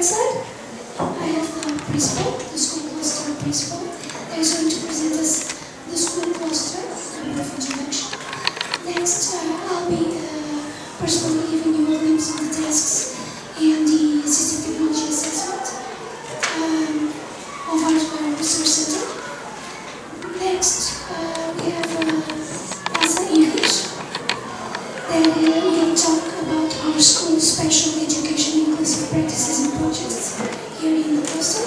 side, I have the principal, the school cluster principal, that is going to present us the school cluster, a brief introduction. Next, I'll be personally giving you a glimpse of the tasks and the assistive technology assessment of our research center. Next, we have English, that will talk about our school's special education inclusive practices and projects here in the cluster.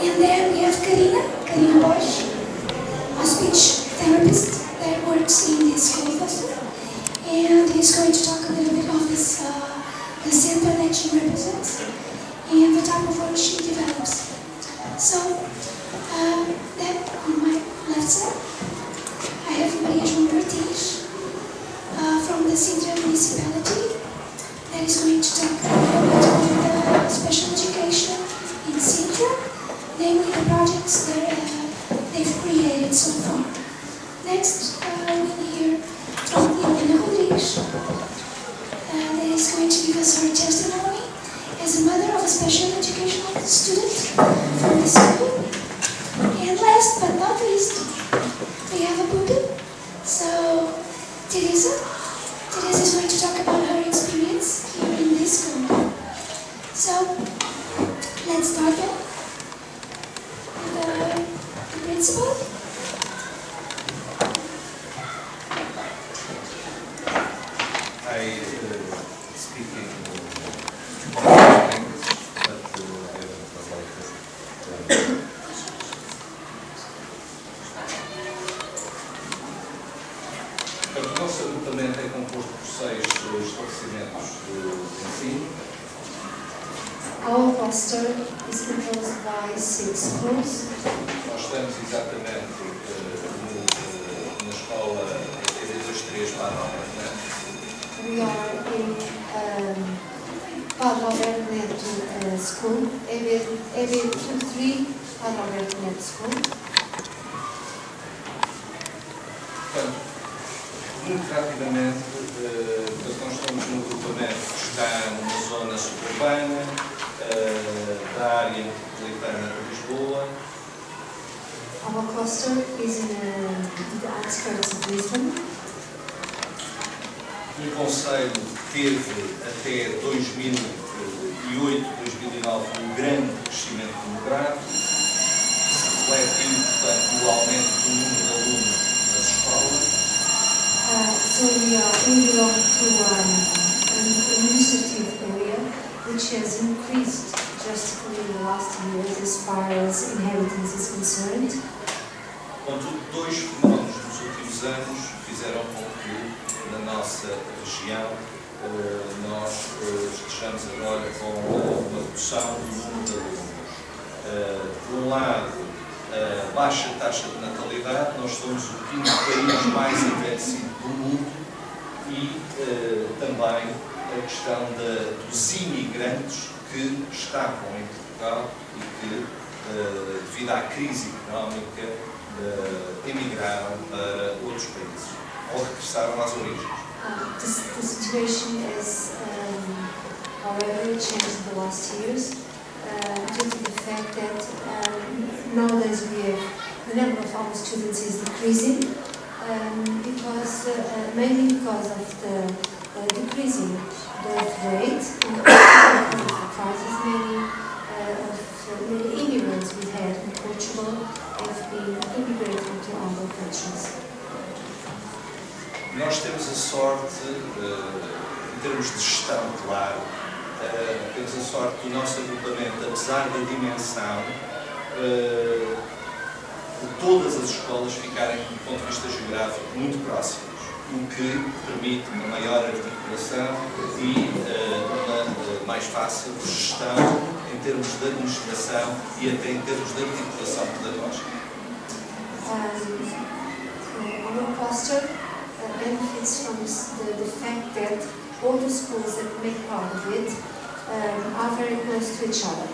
And then we have Karina Bosch, a speech therapist that works in this school cluster, and he's going to talk a little bit of this, the center that she represents and the type of work she develops. So, then on my left side, I have Maria João Martins from the Sintra municipality that is going to talk about the special education in Sintra, namely the projects that they've created so far. Next, we'll hear from Helena Rodrigues that is going to give us her testimony as a mother of a special educational student from the school. And last but not least, we have a pupil. So, Teresa is going to talk about her experience here in this school. So, let's start then with the principal. I speak in English, but I don't like O nosso agrupamento é composto por 6 estabelecimentos de ensino. Our cluster is composed by 6 schools. Nós estamos exatamente na escola EB23 para We are in Padre Alberto Neto School, EB23 Padre Alberto Neto School. Portanto, muito rapidamente, nós estamos num agrupamento que está numa zona suburbana da área metropolitana de Lisboa. Our cluster is in the outskirts of Lisbon. Conselho teve até 2008, 2009 grande crescimento demográfico, refletiu, portanto, o aumento do número de alunos nas escolas. So we belong to an administrative area which has increased drastically in the last years as far as inheritance is concerned. Contudo, 2 fenómenos nos últimos anos fizeram com que na nossa região nós estejamos agora com uma redução do número de alunos. Por um lado, baixa taxa de natalidade, nós somos o 5º país mais envelhecido do mundo e também a questão dos imigrantes que estavam em Portugal e que, devido à crise económica, emigraram para outros países ou regressaram às origens. The situation has, however, changed in the last years due to the fact that nowadays the number of our students is decreasing mainly because of the decreasing birth rate and because of the crisis. Many immigrants we had in Portugal have been immigrating to other countries. Nós temos a sorte, em termos de gestão, claro, temos a sorte do nosso agrupamento, apesar da dimensão, de todas as escolas ficarem, do ponto de vista geográfico, muito próximas, o que permite uma maior articulação e uma mais fácil gestão em termos de administração e até em termos de articulação pedagógica. Our cluster benefits from the fact that all the schools that make part of it are very close to each other.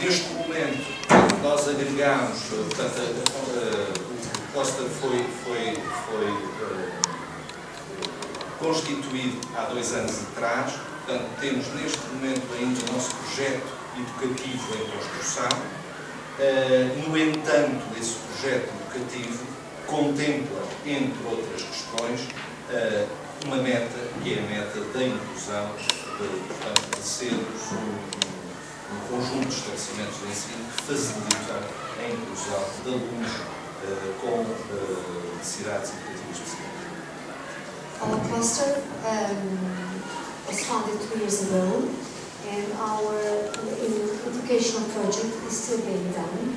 Neste momento, nós agregamos, portanto, o cluster foi constituído há 2 anos atrás Portanto, temos neste momento ainda o nosso projeto educativo em construção. No entanto, esse projeto educativo contempla, entre outras questões, uma meta, que é a meta da inclusão, portanto, de sermos um conjunto de estabelecimentos de ensino que facilitam a inclusão de alunos com necessidades educativas específicas. Our cluster was founded 2 years ago, and our educational project is still being done.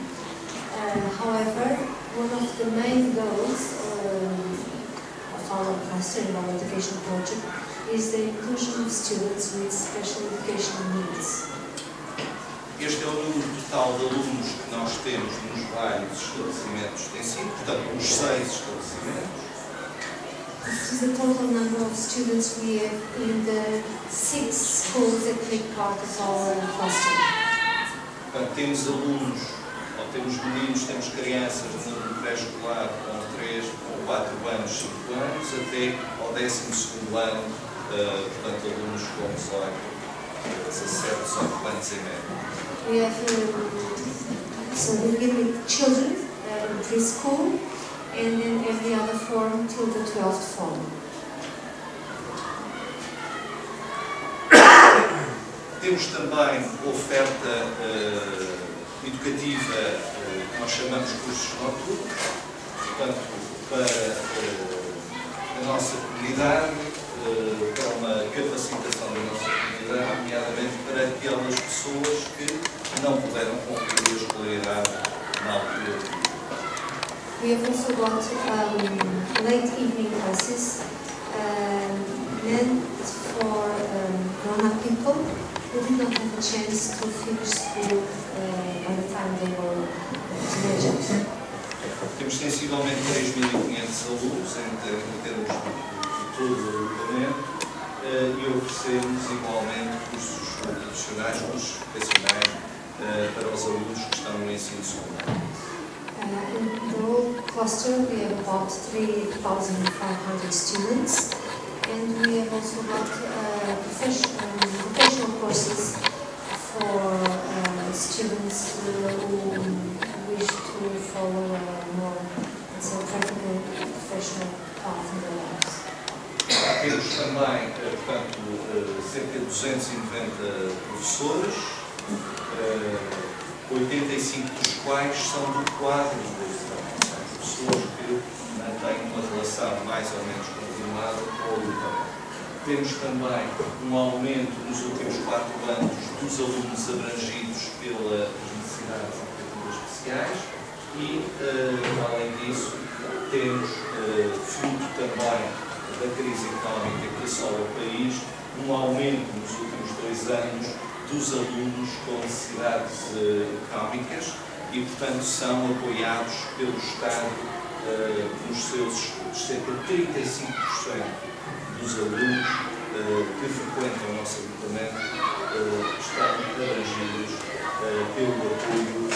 However, one of the main goals of our cluster and our educational project is the inclusion of students with special educational needs. Este é o número total de alunos que nós temos nos vários estabelecimentos de ensino, portanto, os 6 estabelecimentos. This is the total number of students we have in the 6 schools that make part of our cluster. Portanto, temos alunos, ou temos meninos, temos crianças no pré-escolar com 3 ou 4 anos, 5 anos, até ao 12º ano, portanto, alunos com 18, 17, 18 anos em média. We have, so we begin with children in preschool, and then every other form till the 12th form. Temos também oferta educativa que nós chamamos de cursos noturnos, portanto, para a nossa comunidade, para uma capacitação da nossa comunidade, nomeadamente para aquelas pessoas que não puderam concluir a escolaridade na altura. We have also got late evening classes meant for grown-up people who did not have a chance to finish school by the time they were teenagers. Temos sensivelmente 3.500 alunos em termos de todo o agrupamento e oferecemos igualmente cursos adicionais, cursos vocacionais para os alunos que estão no ensino secundário. In the whole cluster, we have about 3,500 students, and we have also got professional courses for students who wish to follow a more practical professional path in their lives. Temos também, portanto, cerca de 290 professores, 85 dos quais são do quadro da educação, pessoas que mantêm uma relação mais ou menos continuada com o agrupamento. Temos também um aumento nos últimos 4 anos dos alunos abrangidos pelas necessidades educativas especiais e, além disso, temos, fruto também da crise económica que assola o país, um aumento nos últimos 2 anos dos alunos com necessidades económicas e, portanto, são apoiados pelo Estado nos seus estudos. Cerca de 35% dos alunos que frequentam o nosso agrupamento estão abrangidos pelo apoio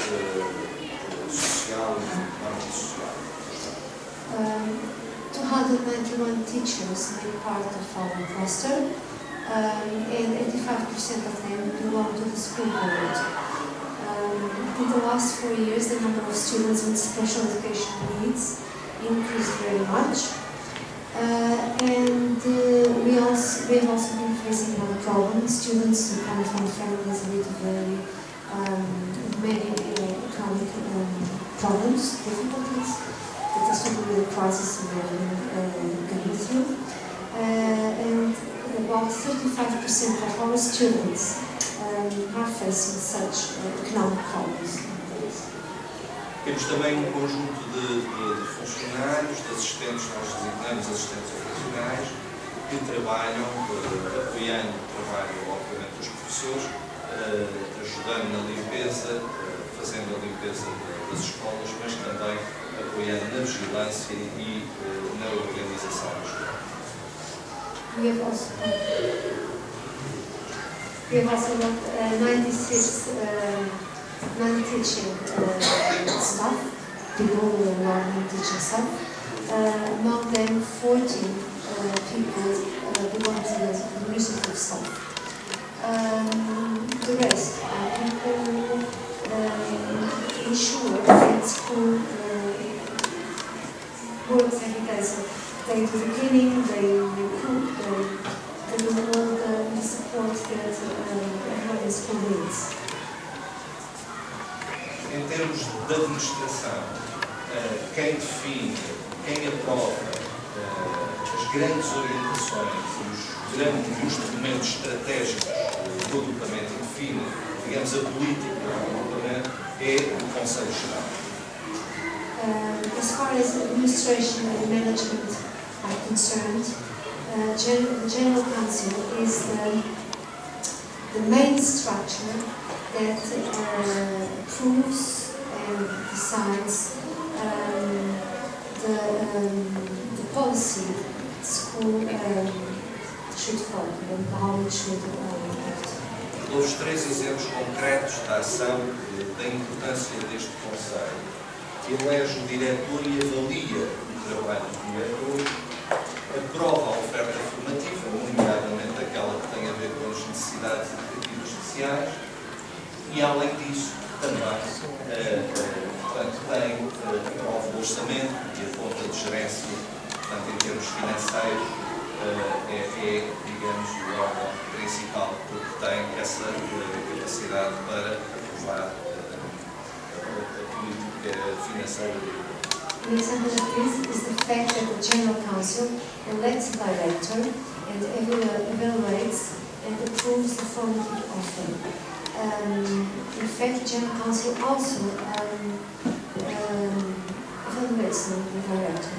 social e económico-social. 291 teachers make part of our cluster. And 85% of them belong to the school board. In the last 4 years, the number of students with special education needs increased very much. And we have also been facing another problem. Students who come from families with very many economic problems, difficulties, that is to do with the crisis we have been going through. And about 35% of our students are facing such economic problems. Temos também um conjunto de funcionários, de assistentes, nós designamos assistentes operacionais, que trabalham, apoiando o trabalho, obviamente, dos professores, ajudando na limpeza, fazendo a limpeza das escolas, mas também apoiando na vigilância e na organização da escola. We have also got 96 non-teaching staff, people who are learning teaching staff. Among them, 14 people belong to the administrative staff. that everyone in school needs. Em termos de administração, quem define, quem aprova as grandes orientações e os documentos estratégicos do agrupamento e define, digamos, a política do agrupamento é o Conselho Geral. As far as administration and management are concerned, the General Council is the main structure that approves and decides the policy school should follow and how it should act. Dou-vos 3 exemplos concretos da ação, da importância deste Conselho. Elege o diretor e avalia o trabalho do diretor, aprova a oferta formativa, nomeadamente aquela que tem a ver com as necessidades educativas especiais, e além disso também aprova o orçamento e a conta de gerência, portanto, em termos financeiros, é, digamos, o órgão principal, porque tem essa capacidade para aprovar a política financeira dele. An example of this is the fact that the General Council elects a director and evaluates and approves the formative offer. In fact, the General Council also evaluates the director.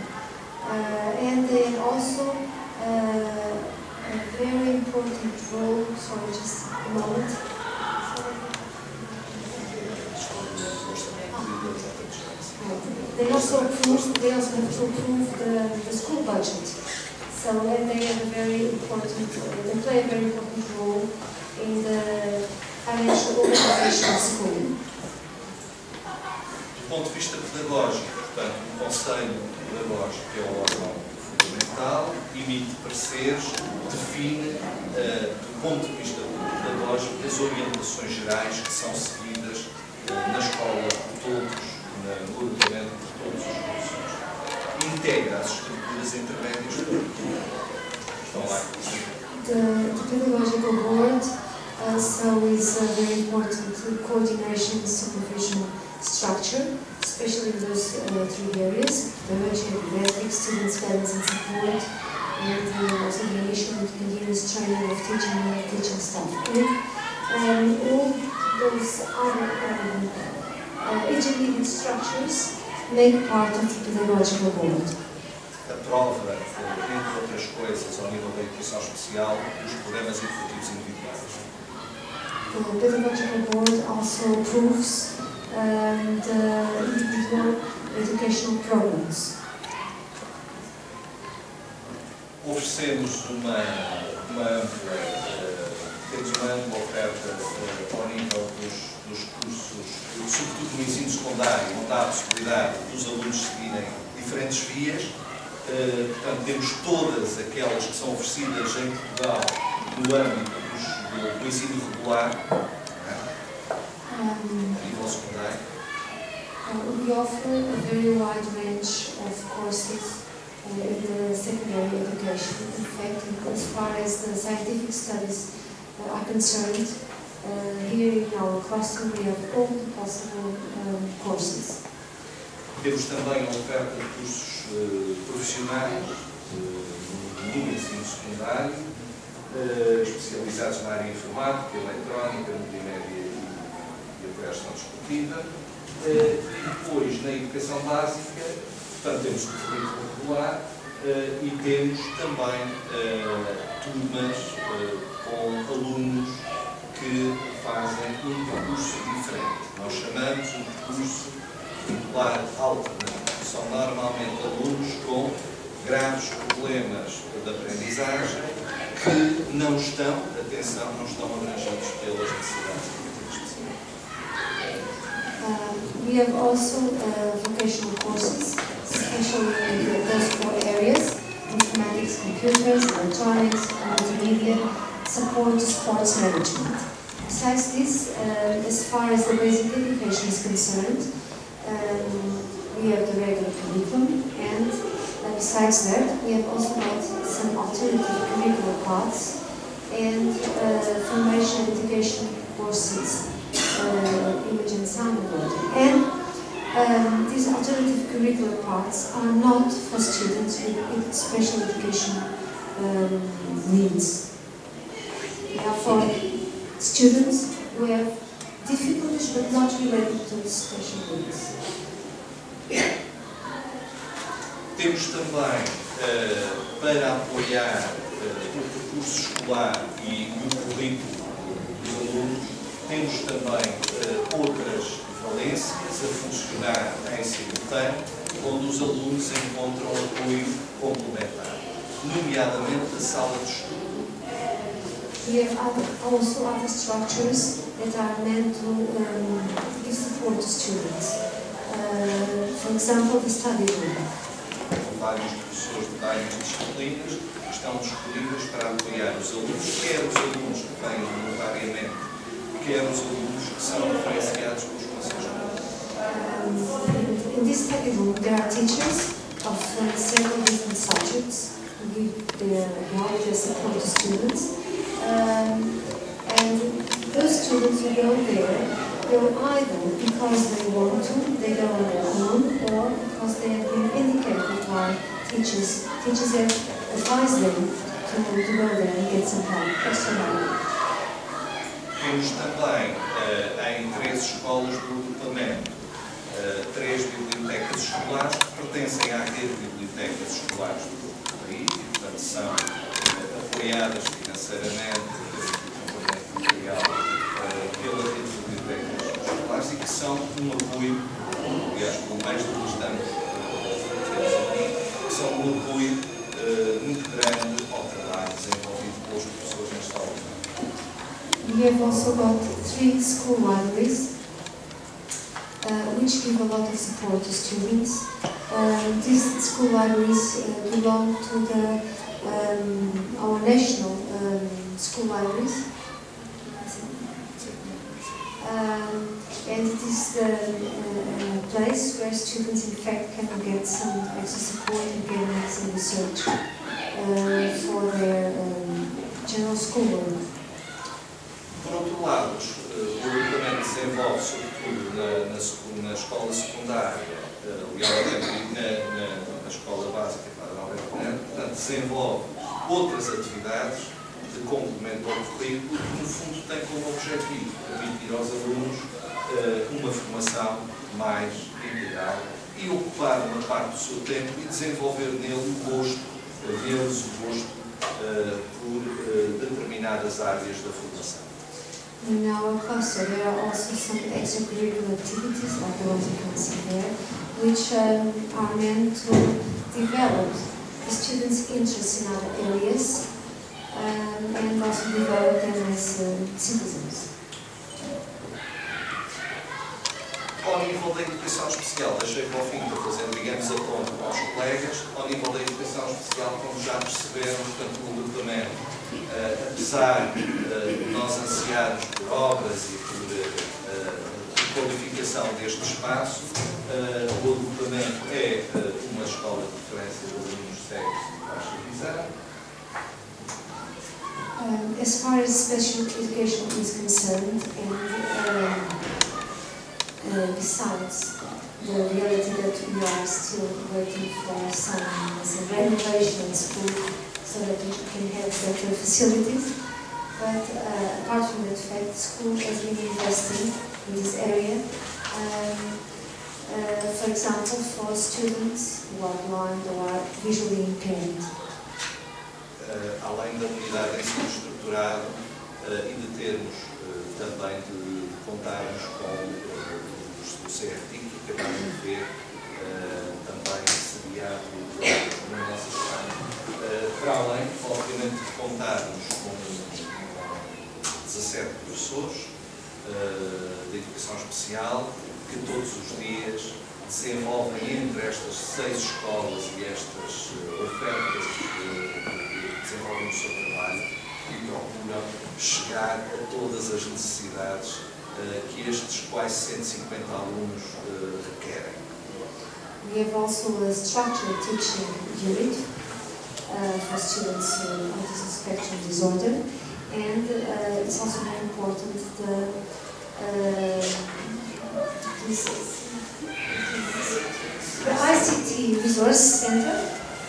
And they also a very important role, sorry, just a moment. They also have to approve the school budget. So and they have a very important, they play a very important role in the financial organization of school. Do ponto de vista pedagógico, portanto, o Conselho Pedagógico é o órgão fundamental, emite pareceres, define, do ponto de vista pedagógico, as orientações gerais que são seguidas na escola por todos, no agrupamento por todos os cursos. Integra as estruturas intermédias estão lá. The pedagogical board also is a very important coordination and supervision structure, especially in those 3 areas: pedagogy and didactics, students' guidance and support, and also the initial and continuous training of teaching and teaching staff. And all those other educating structures make part of the pedagogical board. Aprova, entre outras coisas, ao nível da educação especial, os programas educativos individuais. The pedagogical board also approves the individual educational programs. Oferecemos uma ampla oferta ao nível dos cursos, sobretudo no ensino secundário, onde há a possibilidade dos alunos seguirem diferentes vias. Portanto, temos todas aquelas que são oferecidas em Portugal no âmbito do ensino regular, a nível secundário. We offer a very wide range of courses in the secondary education. In fact, as far as the scientific studies are concerned, here in our cluster we have all the possible courses. Temos também a oferta de cursos profissionais no ensino secundário, especializados na área informática, eletrónica, multimédia e avaliação desportiva. E depois, na educação básica, portanto, temos o currículo regular e temos também turmas com alunos que fazem um percurso diferente. Nós chamamos um percurso curricular alternativo. São normalmente alunos com graves problemas de aprendizagem que não estão, atenção, não estão abrangidos pelas necessidades específicas. We have also vocational courses, especially in those 4 areas: informatics, computers, electronics, multimedia, support, sports management. Besides this, as far as the basic education is concerned, we have the regular curriculum, and besides that, we have also got some alternative curricular paths and formation education courses, image and sound recording. And these alternative curricular paths are not for students with special education needs. They are for students who have difficulties but not related to special needs. Temos também, para apoiar o percurso escolar e o currículo dos alunos, temos também outras valências a funcionar em simultâneo, onde os alunos encontram apoio complementar, nomeadamente a sala de estudo. We have also other structures that are meant to give support to students. For example, the study room. Vários professores de várias disciplinas que estão disponíveis para apoiar os alunos, quer os alunos que vêm voluntariamente, quer os alunos que são referenciados pelos conselhos escolares. In this study room, there are teachers of several different subjects who give their help, their support to students. And those students who go there, go either because they want to, they go on their own, or because they have been indicated by teachers. Teachers have advised them to go there and get some help, extra help. Temos também, em 13 escolas do agrupamento, 3 bibliotecas escolares que pertencem à rede de bibliotecas escolares do país e, portanto, são apoiadas financeiramente pela rede de bibliotecas escolares e que são um apoio, aliás, pelo mestre que estamos aqui, que são um apoio muito grande ao trabalho desenvolvido pelos professores nesta aula. We have also got 3 school libraries which give a lot of support to students. These school libraries belong to our national school libraries. And it is a place where students in fact can get some extra support and can make some research for their general schoolwork. Por outro lado, o agrupamento desenvolve, sobretudo na escola secundária, na escola básica, portanto, desenvolve outras atividades de complemento ao currículo que, no fundo, tem como objetivo permitir aos alunos uma formação mais integral e ocupar uma parte do seu tempo e desenvolver nele o gosto, por determinadas áreas da formação. In our cluster, there are also some extracurricular activities, like the ones you can see there, which are meant to develop the students' interest in other areas and also develop them as citizens. Ao nível da educação especial, deixei para o fim para fazer, digamos, a conta com os colegas. Ao nível da educação especial, como já perceberam, portanto, o agrupamento, apesar de nós ansiarmos por obras e por qualificação deste espaço, o agrupamento é uma escola de referência de alunos cegos de baixa visão. As far as special education is concerned, and besides the reality that we are still waiting for some renovation in school so that we can have better facilities, but apart from that fact, the school has been investing in this area. For example, for students who are blind or are visually impaired. Além da unidade em ensino estruturado e de termos também de contarmos com do CRT, que acabaram de ver também sediado na nossa escola. Para além, obviamente, de contarmos com 17 professores de educação especial que todos os dias desenvolvem entre estas 6 escolas e estas ofertas desenvolvem o seu trabalho e procuram chegar a todas as necessidades que estes quase 150 alunos requerem. We have also a structured teaching unit for students with autism spectrum disorder, And it's also very important the ICT Resource Center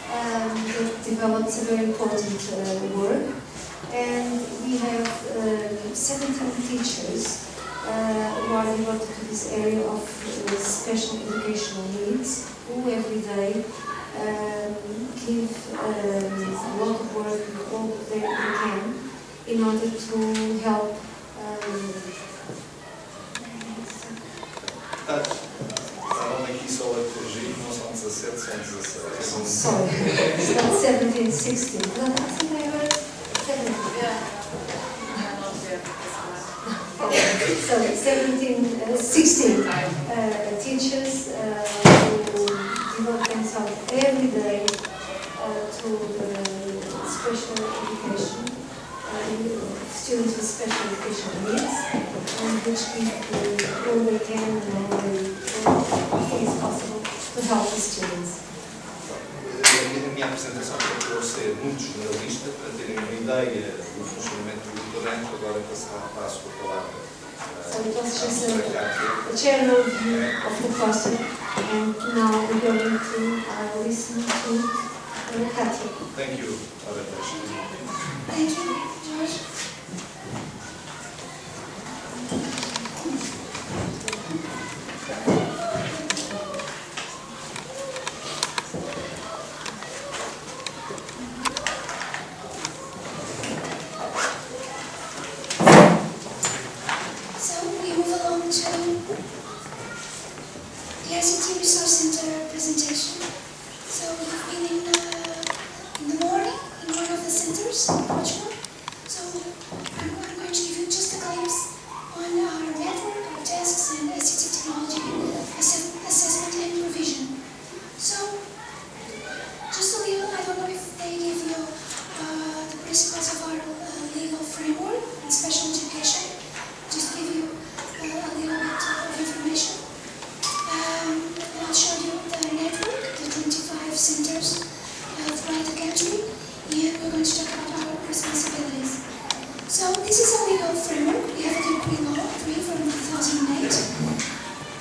that develops a very important work. And we have 17 teachers who are devoted to this area of special educational needs, who every day give a lot of work with all they can in order to help. Estavam aqui só a corrigir, não são 17, são 16. Sorry, it's not 17, 16. No, I think I heard 17. So 16 teachers who devote themselves every day to special education, students with special educational needs, and which give all they can and all they think is possible to help the students. A minha apresentação procurou ser muito generalista, para terem uma ideia do funcionamento do equipamento. Agora passo a palavra. So it was just a general view of the person, and now we're going to listen to Katya. Thank you, Thank you, George. So we move along to the ICT Resource Center presentation. So we've been in the morning in one of the centers in Portugal. So I'm going to give you just a glimpse on our network, our desks, and ICT technology assessment and provision. So just a little, I don't know if they give you the principles of our legal framework in special education. Just give you a little bit of information. And I'll show you the network, the 25 centers throughout the country, and we're going to talk about our responsibilities. So this is a legal framework. We have the Decree Law 3 from 2008,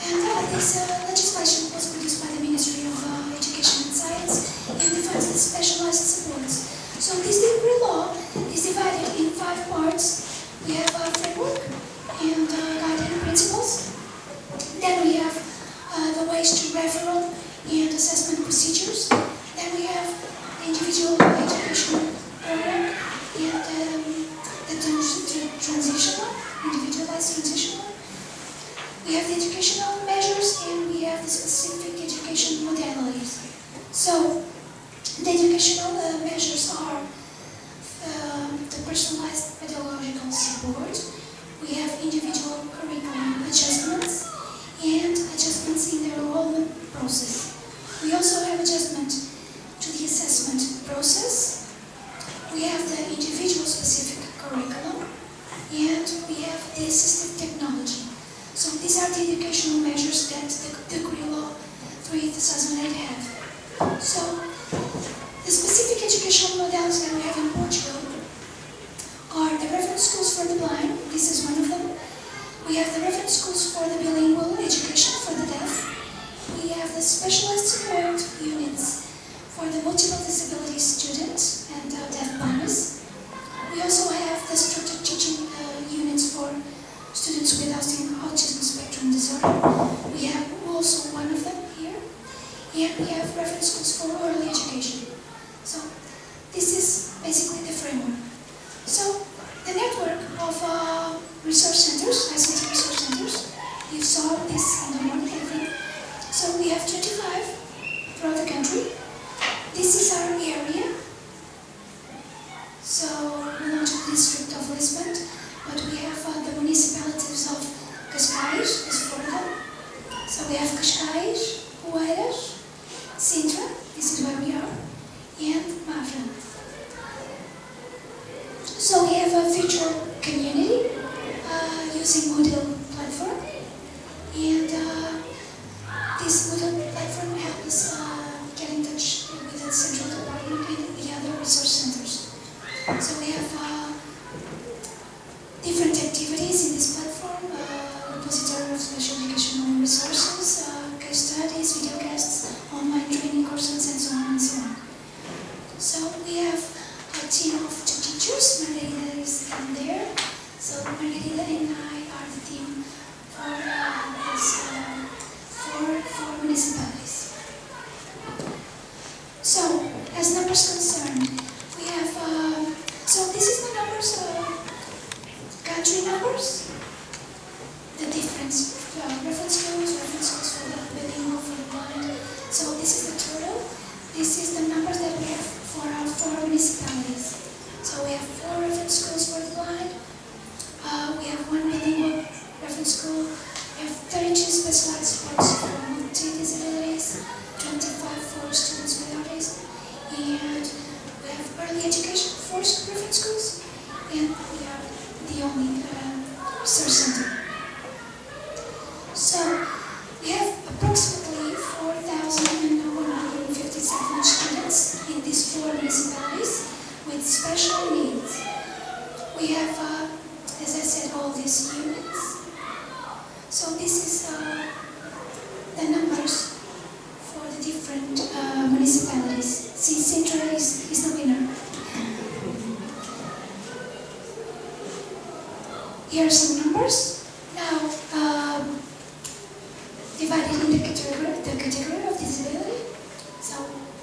and this legislation was produced by the Ministry of Education and Science and defines the specialized supports. So this Decree Law is divided in 5 parts. We have a framework and guiding principles. Then we have the ways to referral and assessment procedures. Then we have the individual educational program and the transitional, individualized transitional. We have the educational measures and we have the specific education modalities. So the educational measures are the personalized pedagogical support. We have individual curriculum adjustments and adjustments in the enrollment process. We also have adjustment to the assessment process. We have the individual specific curriculum and we have the assistive technology. So these are the educational measures that the Decree Law 3/2008 have. So the specific educational modalities that we have in Portugal are the reference schools for the blind. This is one of them. We have the reference schools for the bilingual education for the deaf. We have the specialized support units for the multiple disability students and deaf blindness. We also have the structured teaching units for students with autism spectrum disorder. We have also one of them here. And we have reference schools for early education. So this is basically the framework. So the network of resource centers, ICT resource centers, you saw this in the morning, I think. So we have 25 throughout the country. This is our area. So we belong to the district of Lisbon, but we have the municipalities of Cascais, is four of them. So we have Cascais, Oeiras, Sintra, this is where we are, and Mafra. So we have a virtual community using Moodle platform, and this Moodle platform helps us get in touch with the central department and the other resource centers. So we have different activities in this platform, repository of special educational resources, case studies, video casts, online training courses, and so on and so on. So we have a team of 2 teachers. Margarita is in there. So Margarita and I are the team for four municipalities. So, as numbers concerned, we have, so this is the numbers, country numbers, the different reference schools for the bilingual, for the blind. So this is the total. This is the numbers that we have for our 4 municipalities. So we have 4 reference schools for the blind. We have 1 bilingual reference school. We have 32 specialized sports for multi-disabilities, 25 for students with autism, and we have early education for reference schools, and we are the only research center. So we have approximately 4,157 students in these 4 municipalities with special needs. We have, as I said, all these units. So this is the numbers for the different municipalities. See, Sintra is the winner. Here are some numbers. Now, divided in the category of disability. So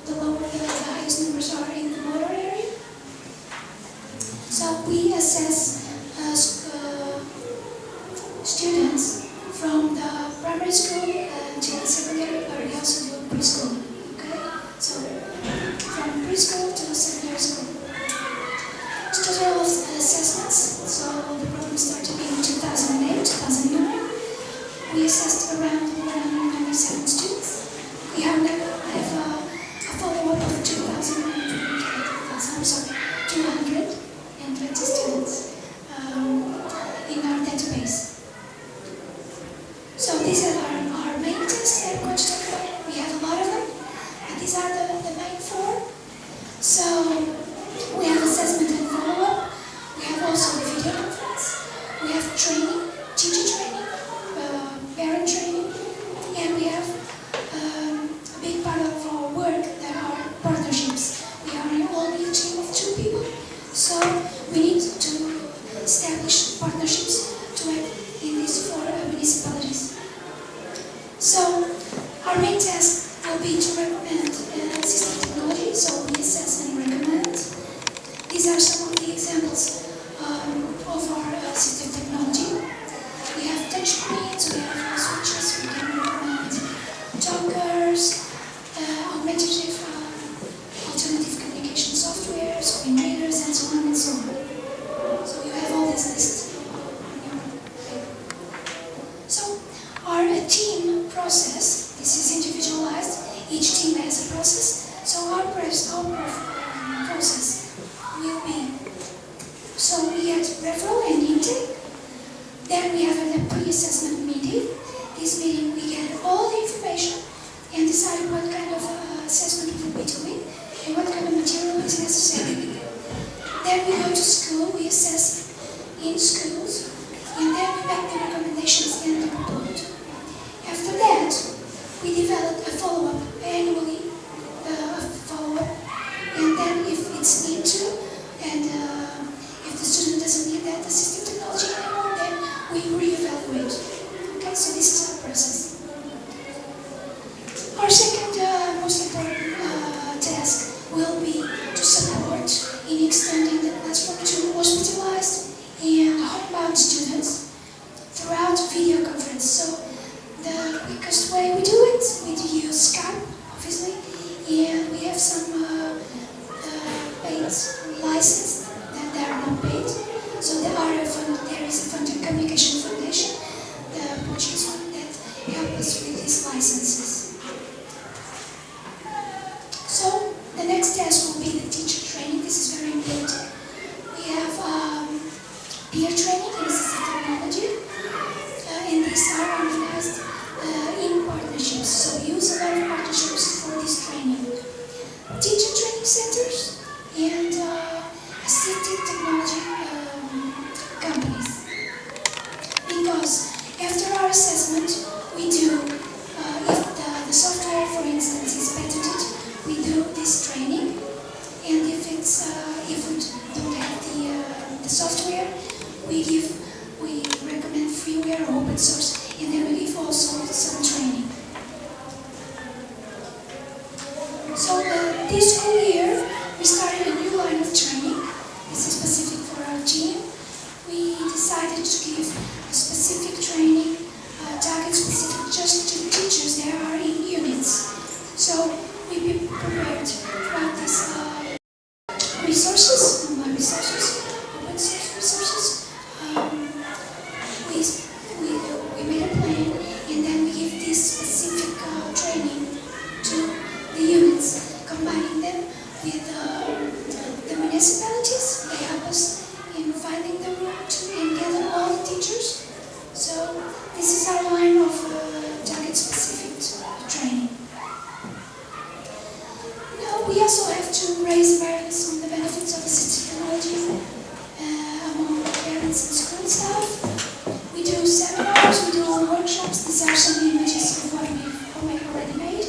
the highest numbers are in the motor area. So we assess students from the primary school to the secondary, but we also do preschool. Okay? So from preschool to secondary school. Total assessments. So the program started in 2008, 2009. We assessed around 197 students. We have a follow-up of 220 students in our database. So these are our main tests that I'm going to talk about. We have a lot of them, but these are the main 4. So we have assessment and follow-up. We have also the video conference. We have training, teacher training, parent training, and we have a big part of our work that are partnerships. We are only a team of 2 people, so we need to establish partnerships to act in these 4 municipalities. So our main task will be to recommend assistive technology, so we assess and recommend. These are some of the examples of our assistive technology. We have touch screens, we have switches, we can recommend talkers, alternative communication software, screen readers, and so on and so on. So you have all this list on your paper. So our team process, this is individualized, each team has a process. So our process will be, so we get referral and intake, then we have a pre-assessment meeting. This meeting we get all the information and decide what kind of assessment we will be doing and what kind of material is necessary. Then we go to school, we assess in schools, and then we make the recommendations and the report. After that, we develop a follow-up annually, and then if it's need to, and if the student doesn't need that assistive technology anymore, then we reevaluate. Okay, so this is our process. Our second most important task will be to support in extending the platform to hospitalized and homebound students throughout video conference. So the quickest way we do it, we use Skype, obviously, and we have some paid license that they are not paid. So there is a communication foundation, the Portuguese one, that help us with these licenses. So the next task will be the teacher training. This is very important. We have peer training in assistive technology, and these are organized in partnerships. So we use a lot of partnerships for this training. Teacher training centers and assistive technology companies. software, we recommend freeware or open source, and then we give also some training. So this school year, we started a new line of training. This is specific for our team. We decided to give a specific training, target specific just to teachers that are in units. So we prepared throughout these resources, online resources, open source resources. We made a plan, and then we give this specific training to the units, combining them with the municipalities. They help us in finding the route and gather all the teachers. So this is our line of target-specific training. Now we also have to raise awareness on the benefits of assistive technology among parents and school staff. We do seminars, we do workshops. These are some images of what we've already made.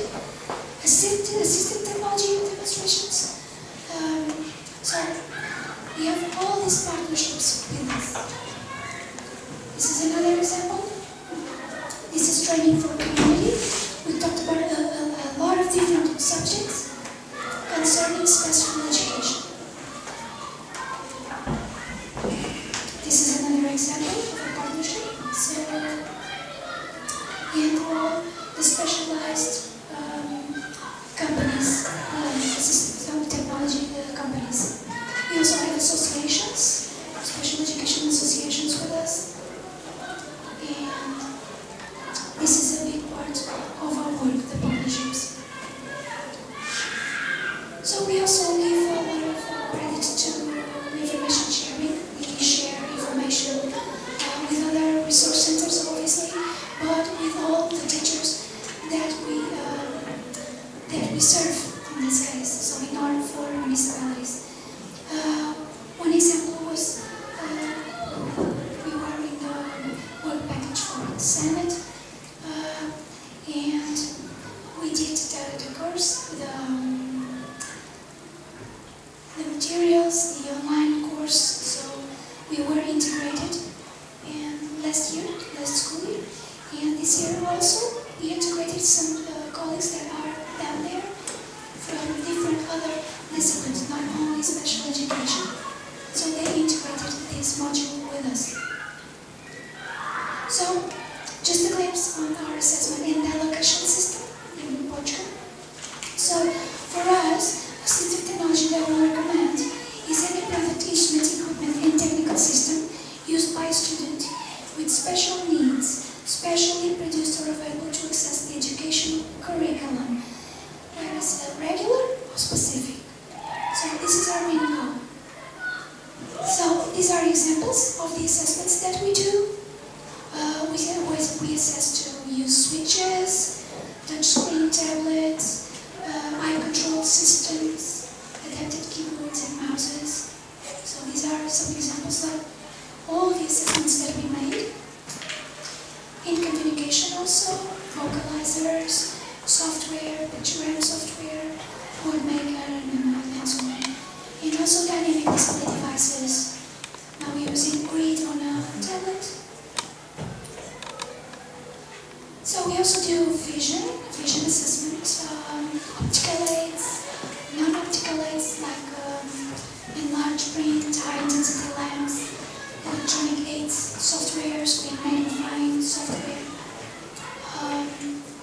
Assistive technology demonstrations. So we have all these partnerships with us. This is another example. This is training for community. We talked about a lot of different subjects concerning special education. This is another example of a partnership. So we enroll the specialized companies, assistive technology companies. We also have associations, special education associations with us. And this is a big part of our work, the partnerships. So we also give a lot of credit to information sharing. We share information with other resource centers, obviously, but with all the teachers that we serve in this case, so in our 4 municipalities. One example was we were in the work package for the Senate, and we did the course, the materials, the online course, so we were integrated in last school year, and this year also we integrated some colleagues that are down there from different other disciplines, not only special education. So they integrated this module with us. So, just a glimpse on our assessment and allocation system in Portugal. So, for us, assistive technology that we recommend is any private instrument, equipment, and technical system used by a student with special needs, specially produced or available to access the educational curriculum, whether it's regular or specific. So this is our main goal. So these are examples of the assessments that we do. We assess to use switches, touchscreen tablets, eye-controlled systems, adapted keyboards and mouses. So these are some examples of all the assessments that we made. In communication also, vocalizers, software, pictogram software, board maker, and so on. And also dynamic display devices. Now we're using Grid on a tablet. So we also do vision assessment, optical aids, non-optical aids like enlarged print, high-intensity lamps, electronic aids, software, screen magnifying software,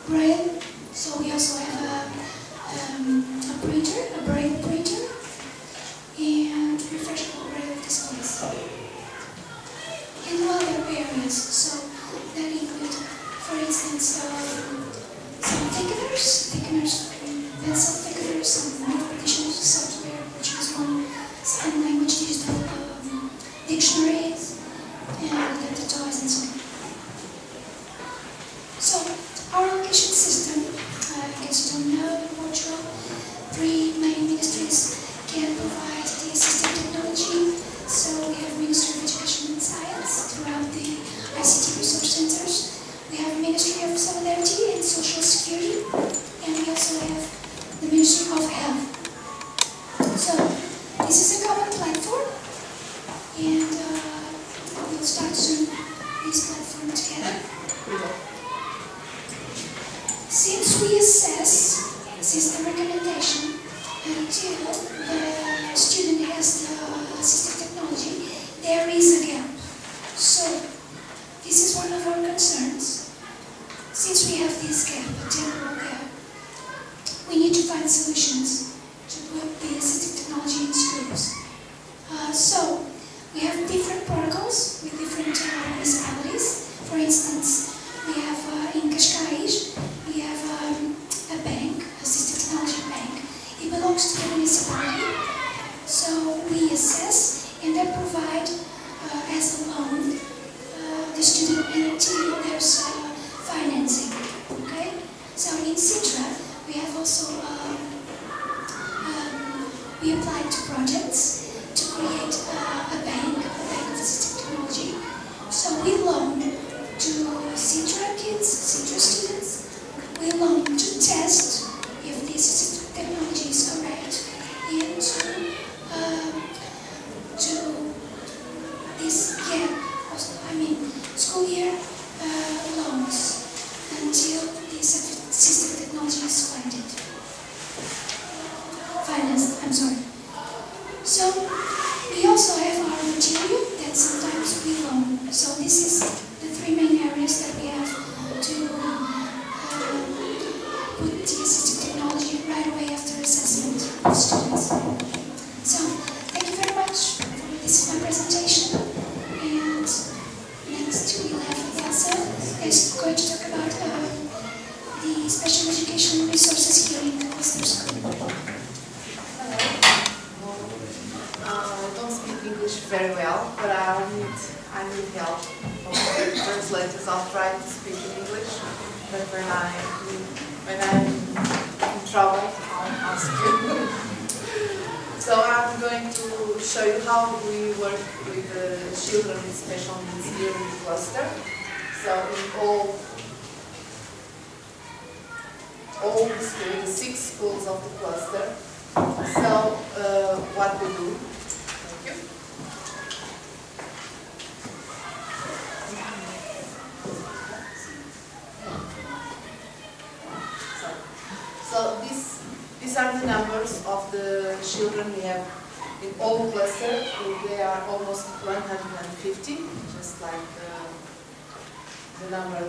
braille. So we also have a printer, a braille printer, and refreshable braille displays. And other areas, so that include, for instance, some thickeners, pencil thickeners, some repetition software, which is one sign language digital dictionaries, and the toys and so on. So, our allocation system, in case you don't know, in Portugal, 3 main ministries can provide the assistive technology. So we have Ministry of Education and Science throughout the ICT will start soon this platform together. Since we assess, this is the recommendation, until the student has the assistive technology, there is a gap. So, this is one of our concerns. Since we have this gap, a temporal gap, we need to find solutions to put the assistive technology in schools. So, we have different protocols with different municipalities. For instance, we have in Cascais, we have a bank, assistive technology bank. It belongs to the municipality. So we assess and then provide as a loan the student until there's financing. Okay? So in Sintra, we have also we applied to projects to create a bank of assistive technology. So we loan to Sintra kids, Sintra students. We loan to test if the assistive technology is correct and to this gap, school year loans until the assistive technology is financed. I'm sorry. So we also have our material that sometimes we loan. So this is the three main areas that we have to put the assistive technology right away after assessment of students. So thank you very much. This is my presentation. And next we will have Elsa, who is going to talk about the special education resources here in the Palestra School. I don't speak English very well, but I need help from the translators. I'll try to speak in English, but when I'm in trouble, I'll ask you. So I'm going to show you how we work with the children with special needs here in the cluster. So in all the schools, the 6 schools of the cluster. So what we do. Thank you. So these are the numbers of the children we have in all clusters. They are almost 150, just like the number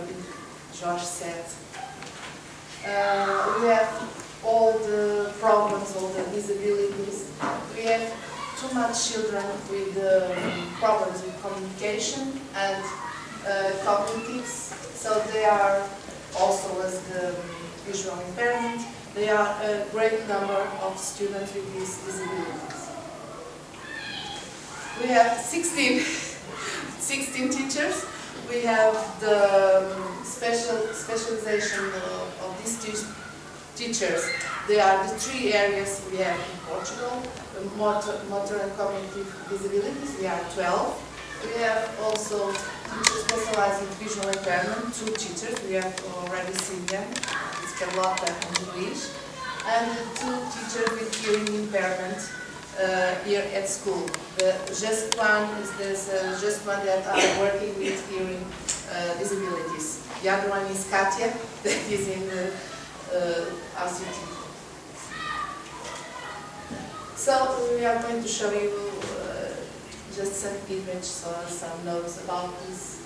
George said. We have all the problems, all the disabilities. We have too much children with problems with communication and cognitives. So they are also as the visual impairment. They are a great number of students with these disabilities. We have 16 teachers. We have the specialization of these teachers. They are the 3 areas we have in Portugal. Motor and cognitive disabilities, we are 12. We have also teachers specialized in visual impairment, 2 teachers. We have already seen them. It's Carlota and Luis. And 2 teachers with hearing impairment here at school. Just one that are working with hearing disabilities. The other one is Katia, that is in the RCT. So we are going to show you just some images or some notes about these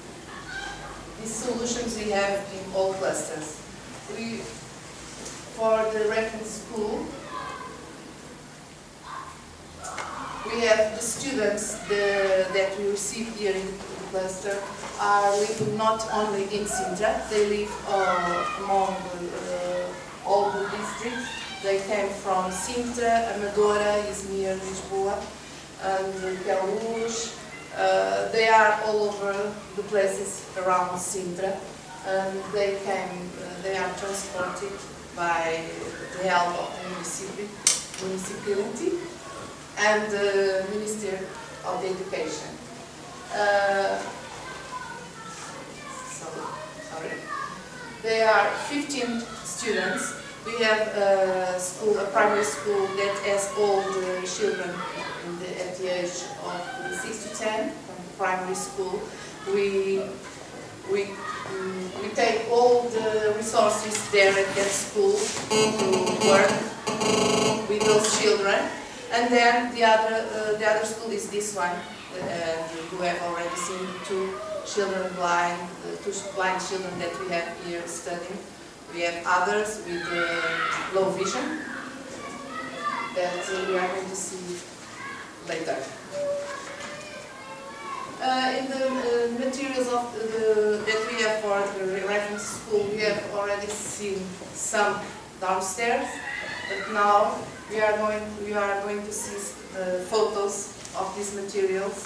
solutions we have in all clusters. For the reference school, we have the students that we receive here in the cluster are living not only in Sintra, they live among all the districts. They came from Sintra, Amadora, Izmir, Lisboa, and Queluz. They are all over the places around Sintra, and they are transported by the help of the municipality and the Ministry of Education. There are 15 students. We have a primary school that has all the children at the age of 6 to 10, from primary school, we take all the resources there at that school to work with those children, and then the other school is this one. You have already seen two blind children that we have here studying. We have others with low vision that we are going to see later. In the materials that we have for the reference school, we have already seen some downstairs, but now we are going to see photos of these materials.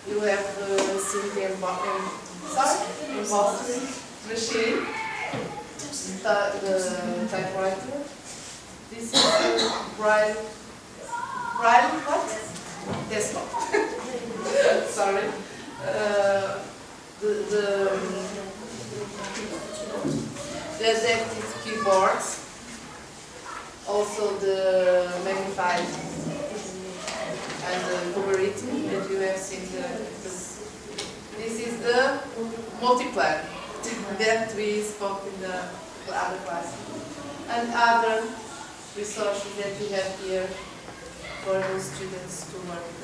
You have seen the embossing machine, the typewriter. This is the braille what? Desktop. Sorry. The adaptive keyboards, also the magnified and the logarithm that you have seen. This is the multiplan that we spoke in the other class, and other resources that we have here for the students to work with.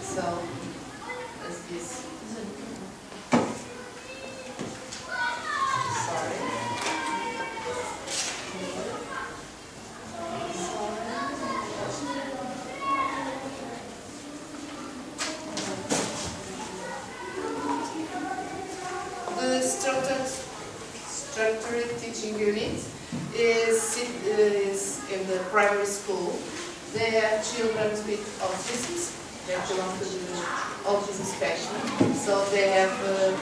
So, as this. The structured teaching unit is in the primary school. They have children with autism. They belong to the autism spectrum, so they have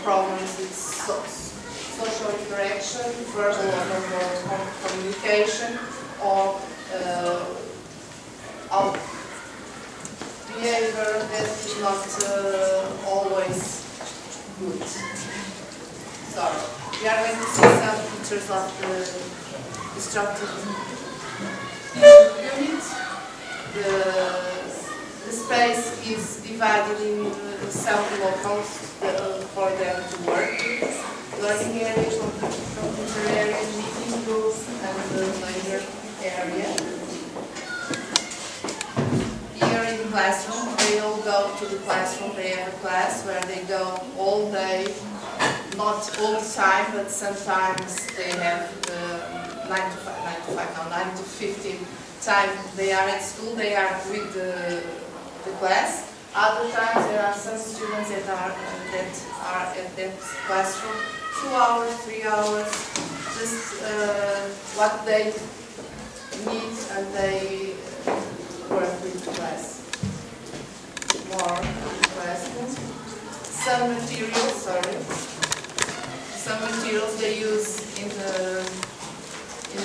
problems with social interaction, verbal or non-verbal communication, or behavior that is not always good. Sorry. We are going to see some pictures of the structured unit. The space is divided in some locals for them to work with. Learning areas, computer areas, meeting rooms, and the leisure area. Here in the classroom, they all go to the classroom. They have a class where they go all day, not all the time, but sometimes they have 9 to 15 time they are at school, they are with the class. Other times there are some students that are at that classroom 2 hours, 3 hours, just what they need, and they work with the class. More classrooms. Some materials they use in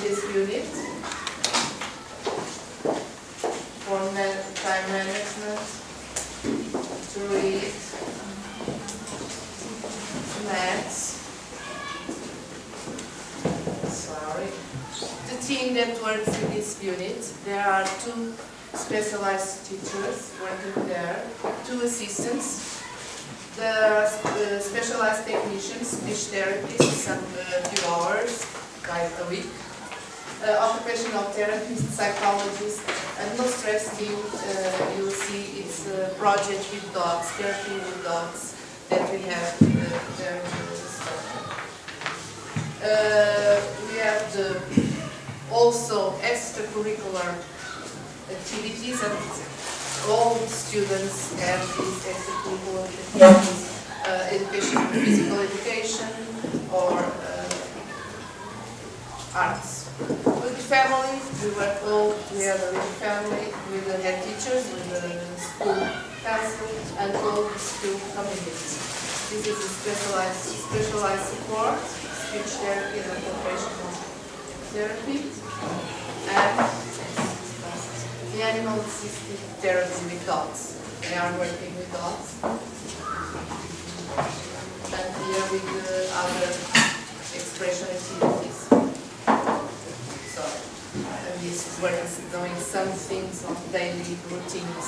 this unit for time management, to read, maths. The team that works in this unit, there are 2 specialized teachers working there, 2 assistants. The specialized technicians, speech therapists, some few hours by a week. Occupational therapists, psychologists, and no stress team. You will see it's a project with dogs, therapy with dogs that we have there in the structure. We have also extracurricular activities, and all students have these extracurricular activities, education, physical education, or arts. With the family, we work all together with the family, with the head teachers, with the school council, and all the school communities. This is a specialized support, speech therapy and occupational therapy, and the animal assisted therapy with dogs. They are working with dogs. And here with the other expression activities. So, and this is where it's doing some things of daily routines.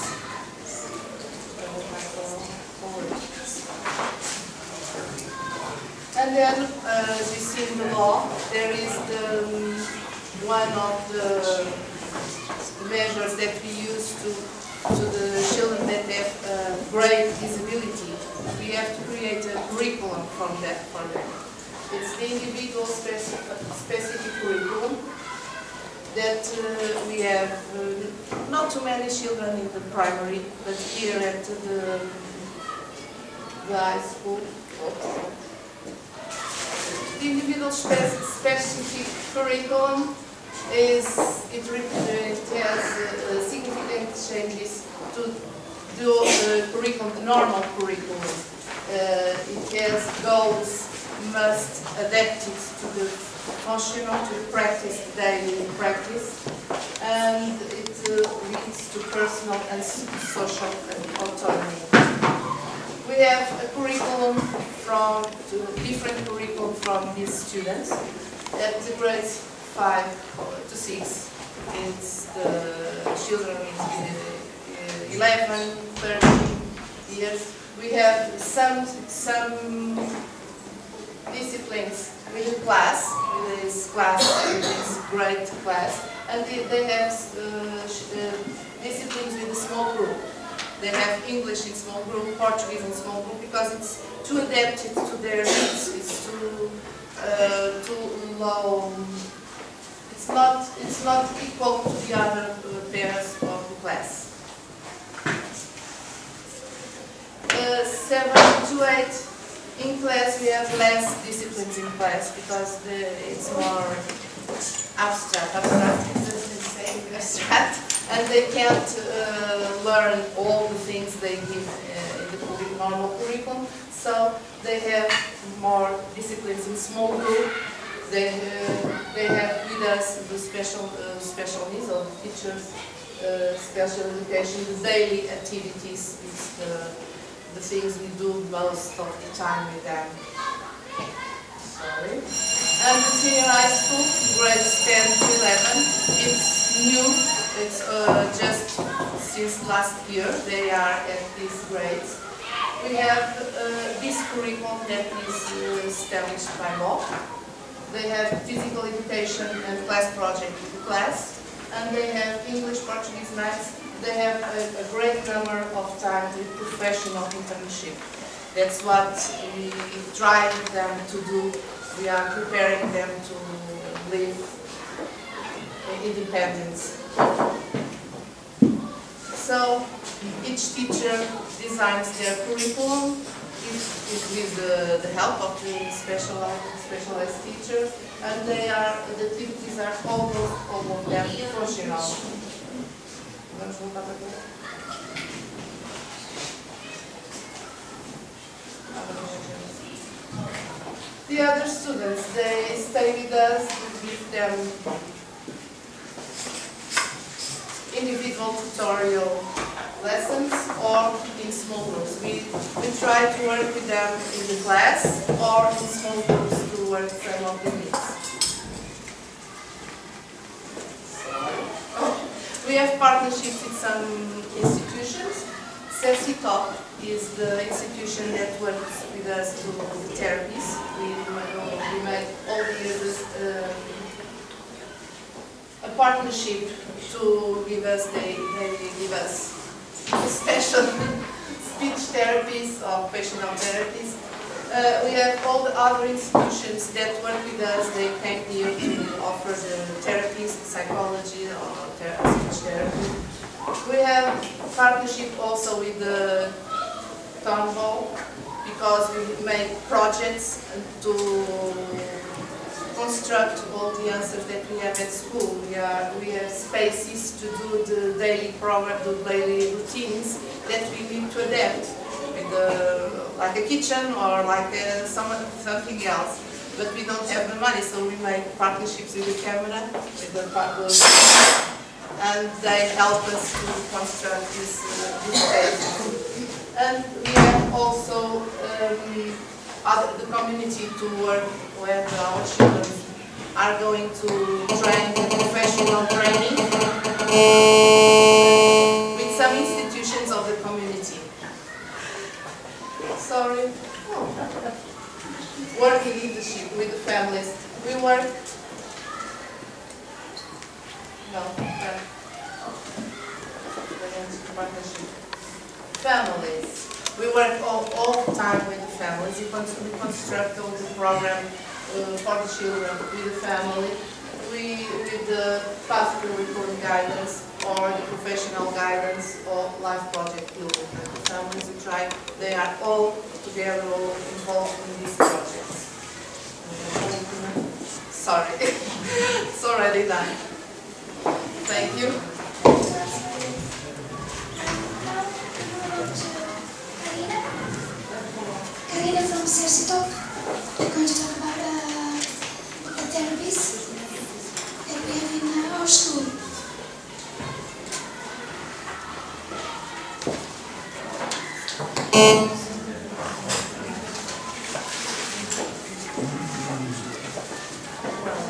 And then, as you see in the law, there is one of the measures that we use to the children that have great disability. We have to create a curriculum for them. It's the individual specific curriculum that we have not too many children in the primary, but here at the high school. The individual specific curriculum it has significant changes to the curriculum, the normal curriculum. It has goals, must adapt it to the functional, to the practice, daily practice, and it leads to personal and social autonomy. We have a curriculum different curriculum from these students at the grades 5 to 6. It's the children with 11, 13 years. We have some disciplines with the class, with this great class, and they have disciplines with a small group. They have English in small group, Portuguese in small group, because it's too adapted to their needs. It's too low. It's not equal to the other pairs of the class. 7 to 8 in class we have less disciplines in class because it's more abstract. And they can't learn all the things they give in the normal curriculum. So they have more disciplines in small group. They have with us the special needs of teachers, special education, the daily activities. It's the things we do most of the time with them. Sorry. And the senior high school, grades 10 to 11, it's new. It's just since last year they are at these grades. We have this curriculum that is established by law. They have physical education and class project with the class, and they have English, Portuguese, maths. They have a great number of time with professional internship. That's what we drive them to do. We are preparing them to live independence. So each teacher designs their curriculum with the help of the specialized teachers, and the activities are all of them functional. The other students, they stay with us, we give them individual tutorial lessons or in small groups. We try to work with them in the class or in small groups to work some of the needs. We have partnerships with some institutions. CECITOP is the institution that works with us to the therapies. We made all the years a partnership to give us, they give us special speech therapies or occupational therapies. We have all the other institutions that work with us. They came here to offer the therapies, psychology or speech therapy. We have partnership also with the town hall because we make projects to construct all the answers that we have at school. We have spaces to do the daily program, the daily routines that we need to adapt with like a kitchen or like something else. But we don't have the money, so we make partnerships with the camera, with the and they help us to construct this space. And we have also the community to work where our children are going to train professional training with some institutions of the community. Sorry. work in leadership with the families. We work, no, yeah. Partnership. Families. We work all the time with the families. We construct all the program for the children with the family. With the past curriculum guidance or the professional guidance or life project building. And the families we try, they are all together, all involved in these projects. Sorry, it's already done. Thank you. Karina from CERCITOP. We're going to talk about the therapies that we have in our school.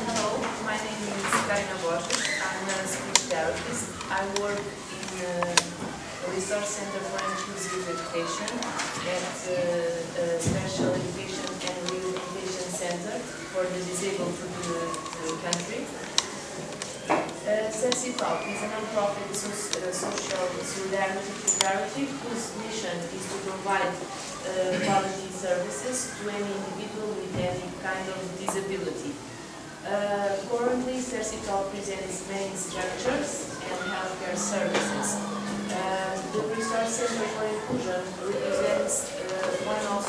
Hello, my name is Karina Borges. I'm a speech therapist. I work in a resource center for inclusive education at a special education and rehabilitation center for the disabled through the country. CERCITOP is a non-profit social solidarity cooperative whose mission is to provide quality services to any individual with any kind of disability. Currently, CERCITOP presents main structures and healthcare services. The Resource Center for Inclusion represents one of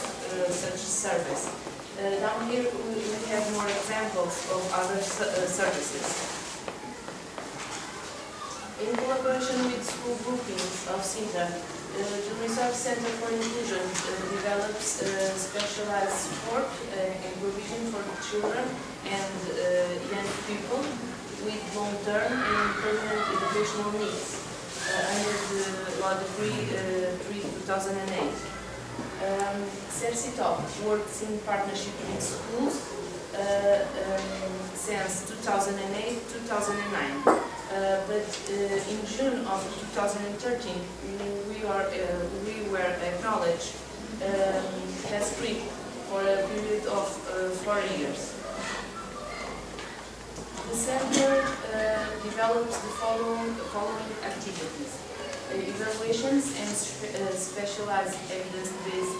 such service. Down here we have more examples of other services. In collaboration with school groupings of CINTA, the Resource Center for Inclusion develops specialized support and provision for children and young people with long-term and permanent educational needs under the Law Decree 3/2008. CERCITOP works in partnership with schools since 2008-2009. But in June of 2013, we were acknowledged as free for a period of 4 years. The center develops the following activities: evaluations and specialized evidence-based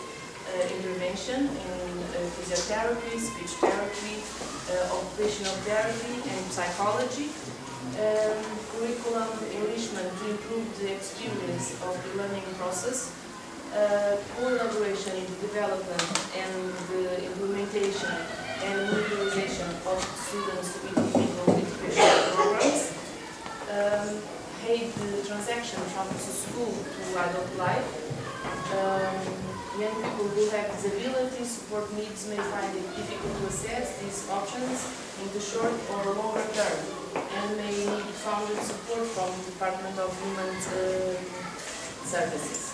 intervention in physiotherapy, speech therapy, occupational therapy, and psychology. Curriculum enrichment to improve the experience of the learning process, collaboration in the development and the implementation and utilization of students with individual educational programs, aid the transaction from school to adult life. Young people who have disabilities support needs may find it difficult to assess these options in the short or longer term and may need founded support from the Department of Human Services.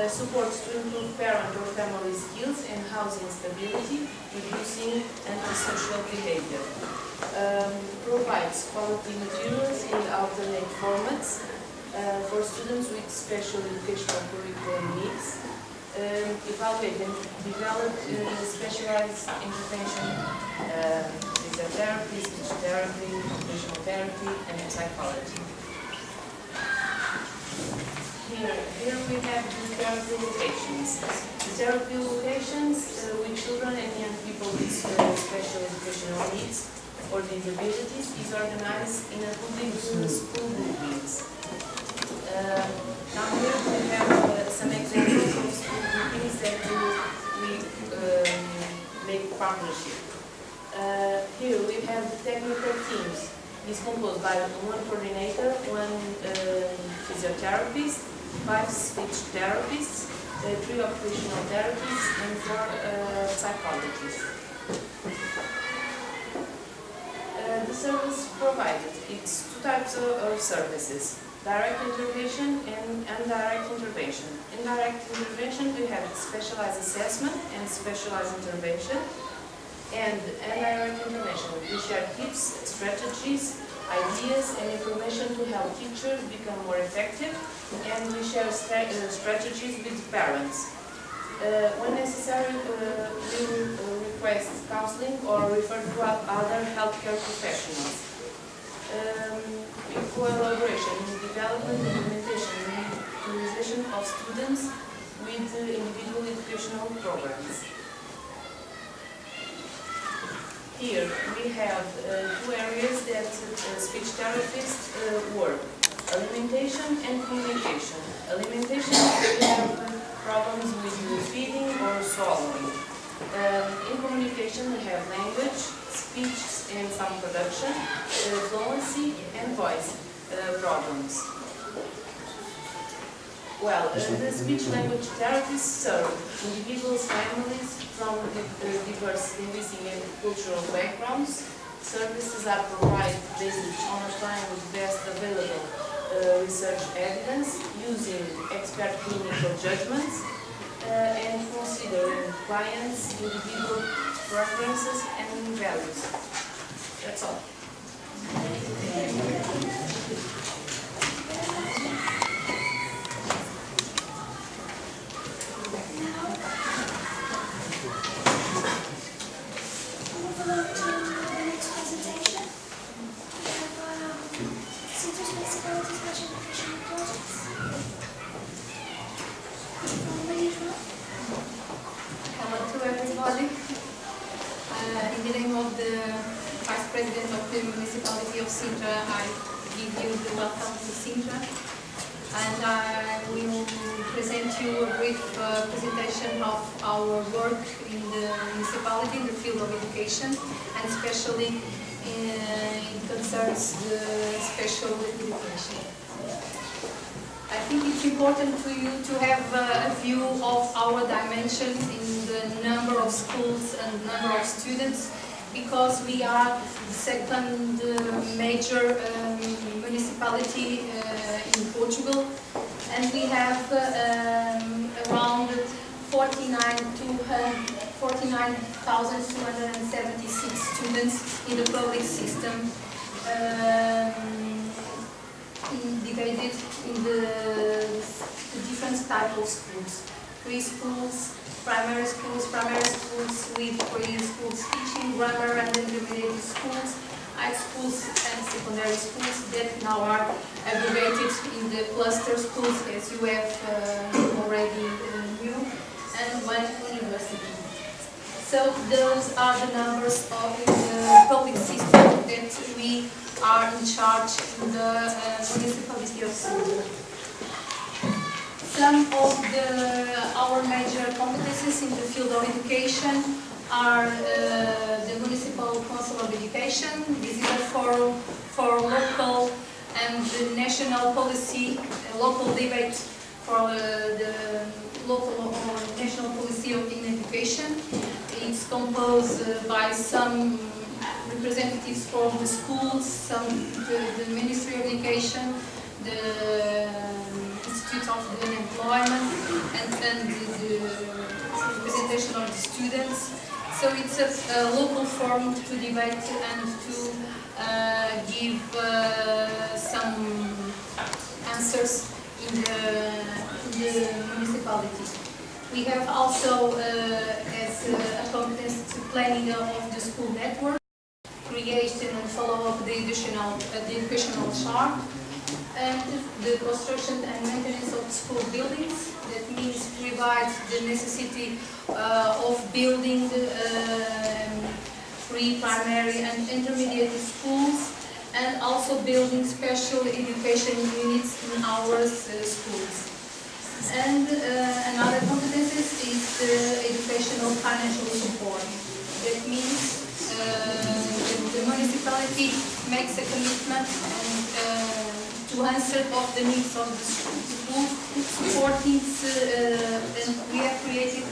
Supports to improve parent or family skills and housing stability, reducing antisocial behavior. Provides quality materials in alternate formats for students with special educational curriculum needs. Evaluate and develop specialized intervention, physiotherapy, speech therapy, occupational therapy, and psychology. Here we have the therapy locations. The therapy locations with children and young people with special educational needs or disabilities is organized in according to the school groupings. Now here we have some examples of school groupings that we make partnership. Here we have the technical teams. It's composed by one coordinator, one physiotherapist, 5 speech therapists, 3 occupational therapists, and 4 psychologists. The service provided, it's 2 types of services: direct intervention and indirect intervention. Indirect intervention, we have specialized assessment and specialized intervention. And indirect intervention, we share tips, strategies, ideas, and information to help teachers become more effective, and we share strategies with parents. When necessary, we will request counseling or refer to other healthcare professionals. Collaboration in development, implementation, and utilization of students with individual educational programs. Here we have two areas that speech therapists work: alimentation and communication. Alimentation, we have problems with feeding or swallowing. In communication, we have language, speech and some production, fluency and voice problems. Well, the speech language therapists serve individuals, families from diverse linguistic and cultural backgrounds. Services are provided based on applying the best available research evidence, using expert clinical judgments, and considering clients' individual preferences and values. That's all. Hello to everybody. In the name of the Vice President of the Municipality of Sintra, I give you the welcome to Sintra, and I will present you a brief presentation of our work in the municipality in the field of education, and especially it concerns the special education. I think it's important to you to have a view of our dimensions in the number of schools and number of students, because we are the second major municipality in Portugal, and we have around 49,276 students in the public system, divided in the different type of schools: preschools, primary schools with preschools teaching, grammar and intermediate schools, high schools and secondary schools that now are aggregated in the cluster schools, as you have already knew, and one university. So those are the numbers of the public system that we are in charge in the municipality of Sintra. Some of our major competencies in the field of education are the Municipal Council of Education. This is a forum for local and national policy, local debate for the local or national policy in education. It's composed by some representatives from the schools, the Ministry of Education, the Institute of Employment, and the representation of the students. So it's a local forum to debate and to give some answers in the municipality. We have also, as a competence, planning of the school network, creation and follow-up the educational chart, and the construction and maintenance of school buildings. That means provide the necessity of building pre-primary and intermediate schools, and also building special education units in our schools. And another competences is the educational financial support. That means the municipality makes a commitment and to answer of the needs of the school, supporting, and we have created a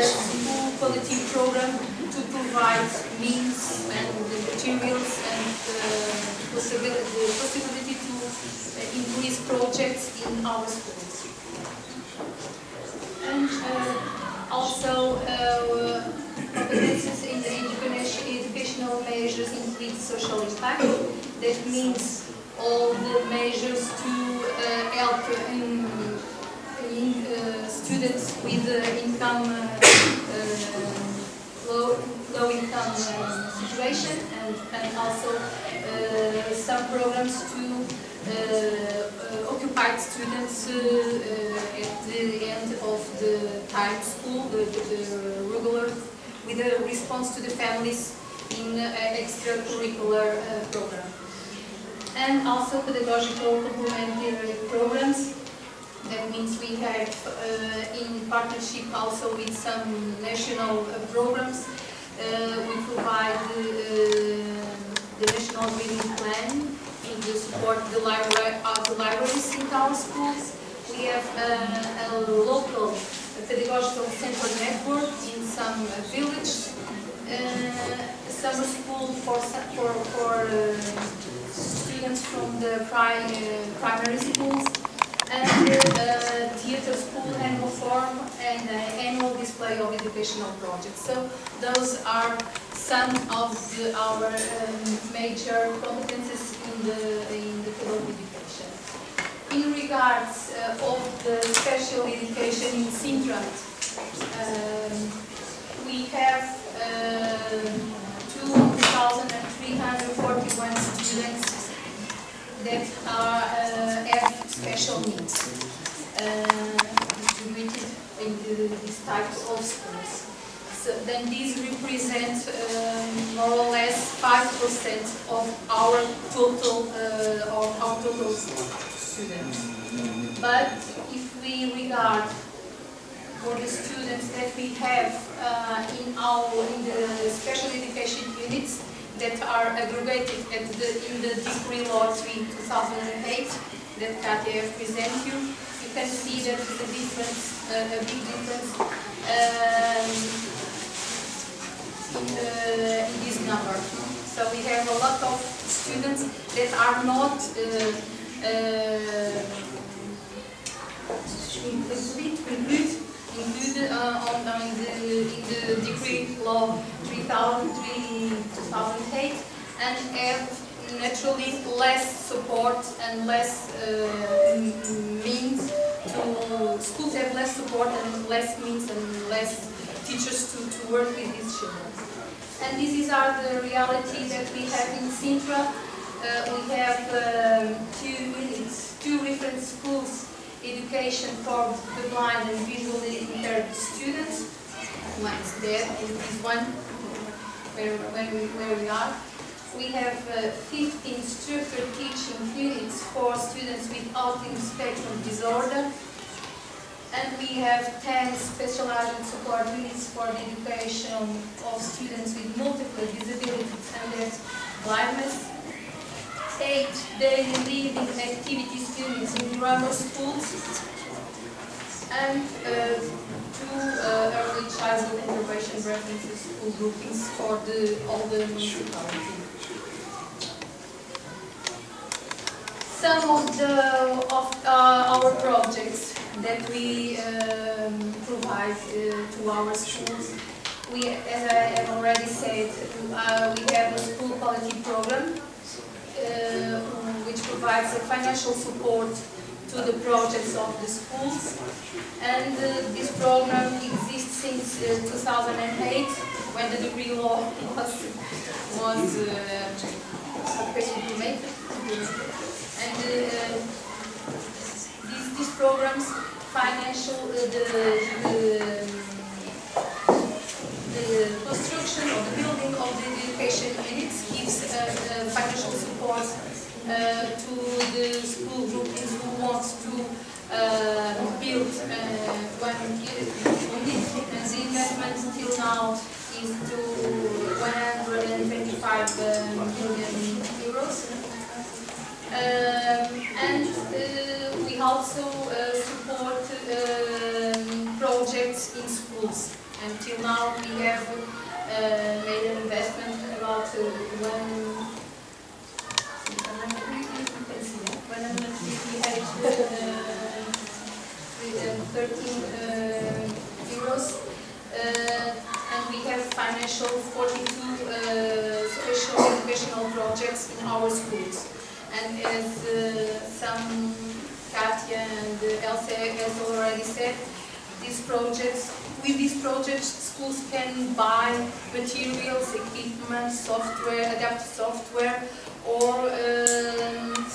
school quality program to provide means and the materials and the possibility to increase projects in our schools. And also competences in the educational measures include social impact. That means all the measures to help students with income and also some programs to occupied students at the end of the time school, the regular, with a response to the families in extracurricular program. And also pedagogical complementary programs. That means we have in partnership also with some national programs. We provide the national reading plan to support the libraries in our schools. We have a local pedagogical center network in some villages. Summer school for students from the primary schools, and theater school annual forum and annual display of educational projects. So those are some of our major competences in the field of education. In regards of the special education in Sintra, we have 2,341 students that have special needs distributed in these types of schools. So then these represent more or less 5% of our total students. But if we regard for the students that we have in the special education units that are aggregated in the Decree Law 3/2008 that Katia has presented you can see that the difference, a big difference in this number. So we have a lot of students that are not included in the Decree Law 2008 and have naturally less support and less means to, schools have less support and less means and less teachers to work with these children. And these are the reality that we have in Sintra. We have two different schools, education for the blind and visually impaired students. One is there, and this one where we are. We have 15 structured teaching units for students with autism spectrum disorder. And we have 10 specialized support units for the education of students with multiple disabilities and their blindness. 8 daily living activities units in grammar schools. And 2 early childhood intervention references school groupings for all the municipalities. Some of our projects that we provide to our schools, as I have already said, we have a school quality program which provides a financial support to the projects of the schools, and this program exists since 2008 when the decree law was implemented. And these programs, financial, the construction or the building of the education units gives financial support to the school groupings who want to build one unit, and the investment until now is to 125 million euros. And we also support projects in schools. Until now we have made an investment about 113 euros, and we have financial 42 special educational projects in our schools. And as some Katia and Elsa has already said, with these project, schools can buy materials, equipment, software, adapted software, or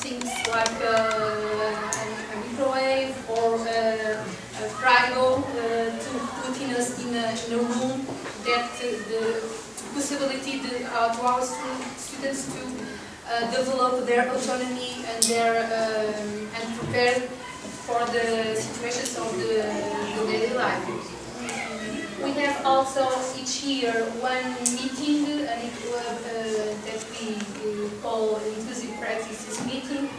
things like a microwave or a frigo to put in a room that the possibility to our students to develop their autonomy and and prepare for the situations of the daily life. We have also each year one meeting that we call Inclusive Practices Meeting.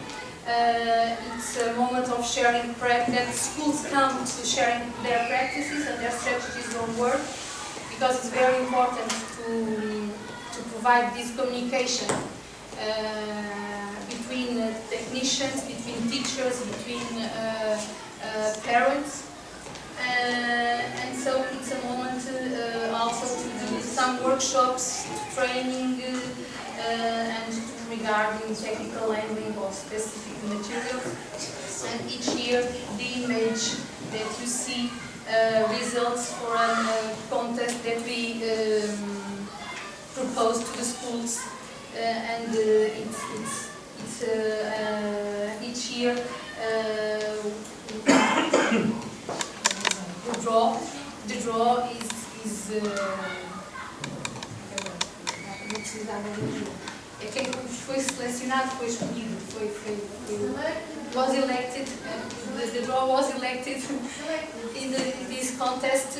It's a moment of sharing that schools come to sharing their practices and their strategies on work, because it's very important to provide this communication between technicians, between teachers, between parents. And so it's a moment also to do some workshops, training, and regarding technical handling of specific materials. And each year the image that you see results for a contest that we propose to the schools, and it's each year the draw is quem foi selecionado, foi escolhido, was elected, the draw was elected in this contest,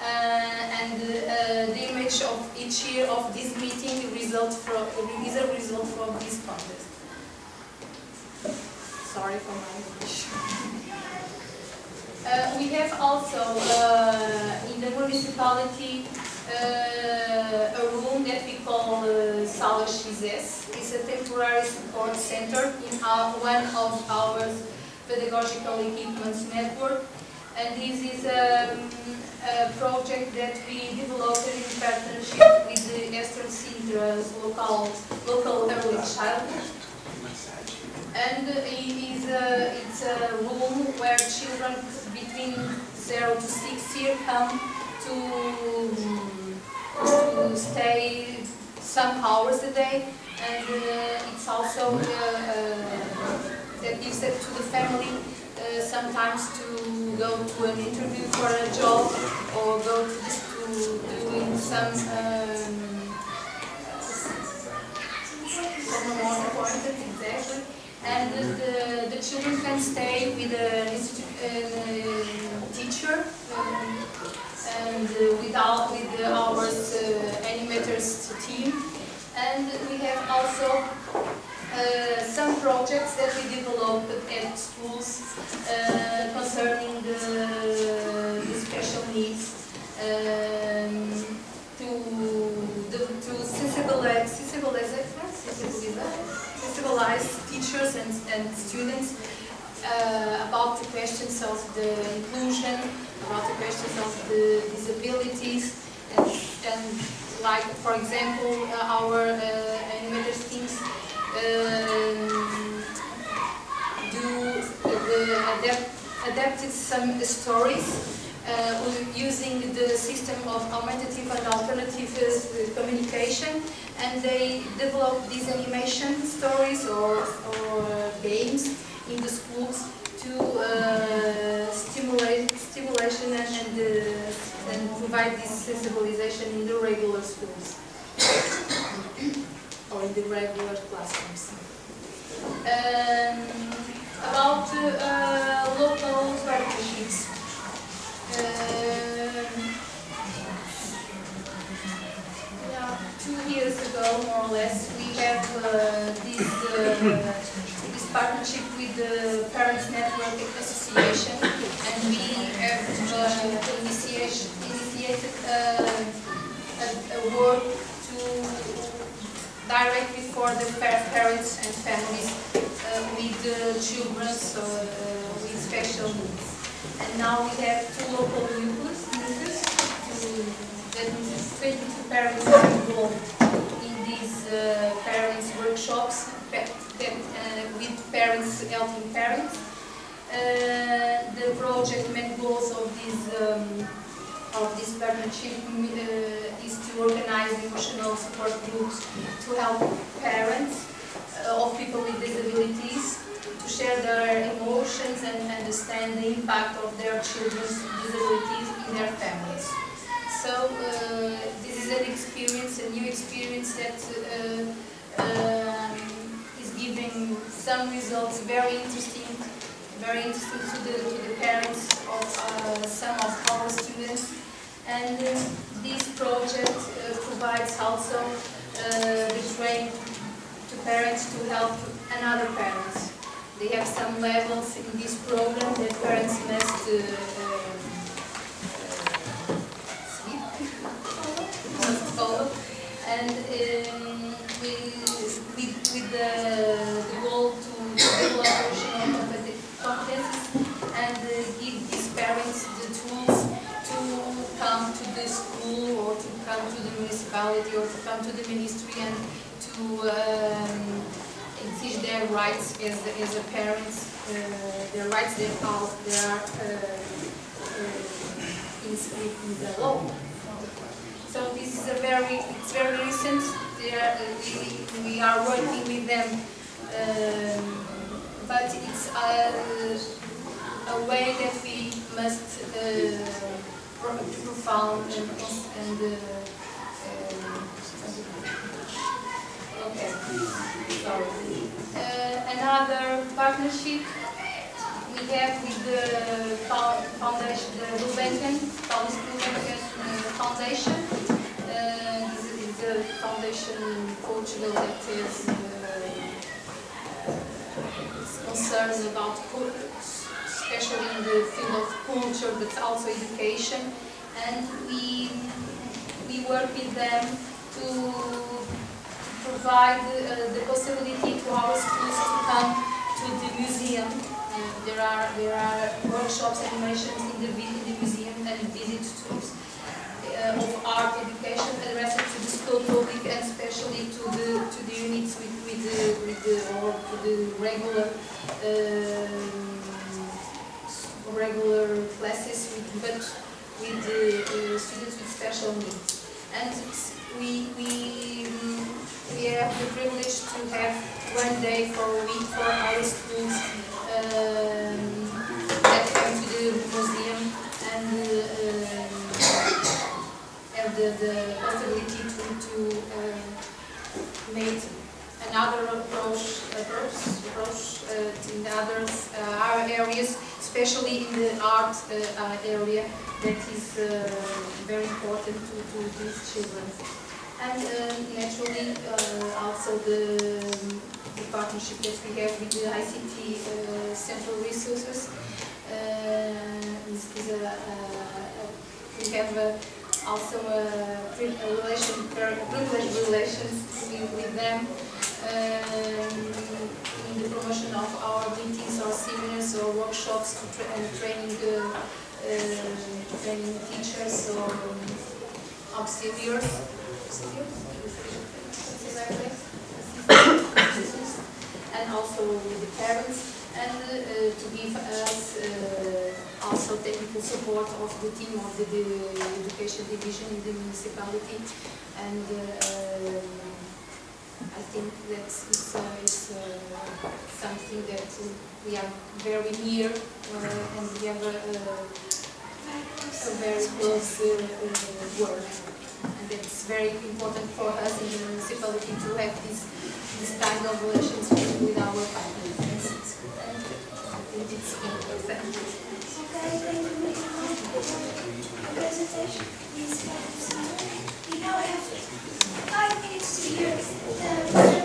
and the image of each year of this meeting is a result from this contest. Sorry for my English. We have also in the municipality a room that we call Sala XS. It's a temporary support center in one of our pedagogical equipments network. And this is a project that we developed in partnership with the Eastern Sintra's local early childhood. And it's a room where children between 0 to 6 years come to stay some hours a day, and it's also that gives it to the family sometimes to go to an interview for a job, or go to doing some more important, exactly. And the children can stay with a teacher and with our animators team. And we have also some projects that we developed at schools concerning the special needs, to sensibilize teachers and students about the questions of the inclusion, about the questions of the disabilities, and like, for example, our animators teams adapted some stories using the system of augmentative and alternative communication, and they developed these animation stories or games in the schools to stimulation and provide this sensibilization in the regular schools or in the regular classrooms. About local partnerships. 2 years ago, more or less, we have this partnership with the Parents Network Association, and we have initiated a work to directly for the parents and families with children with special needs. And now we have 2 local nucleus that 22 parents are involved in these parents workshops with parents helping parents. The project main goals of of this partnership is to organize emotional support groups to help parents of people with disabilities to share their emotions and understand the impact of their children's disabilities in their families. So this is an experience, a new experience that is giving some results very interesting to the parents of some of our students. And this project provides also the training to parents to help another parents. They have some levels in this program that parents must follow, and with the goal to develop emotional competences and give these parents the tools to come to the school or to come to the municipality or to come to the ministry and to exige their rights as a parents, their rights that are inscribed in the law. So this is it's very recent. We are working with them, but it's a way that we must profound and okay. Sorry. Another partnership we have with the foundation, the Palestra Foundation. This is the foundation in Portugal that is concerned about, especially in the field of culture, but also education. And we work with them to provide the possibility to our schools to come to the museum. There are workshops, animations in the museum and visit tours of art education addressed to the school public and especially to the units with the regular classes but with the students with special needs. And we have the privilege to have one day for a week for our schools that come to the museum and have the possibility to make another approach in other areas, especially in the art area that is very important to these children. And naturally also the partnership that we have with the ICT Central Resources we have also privileged relations with them in the promotion of our meetings or seminars or workshops and training teachers or auxiliaries. And also with the parents, and to give us also technical support of the team of the education division in the municipality. And I think that it's something that we are very near and we have a very close work. And it's very important for us in the municipality to have this kind of relationship with our partners. And it's important. Okay, thank you very much for the presentation. We now have 5 minutes to hear the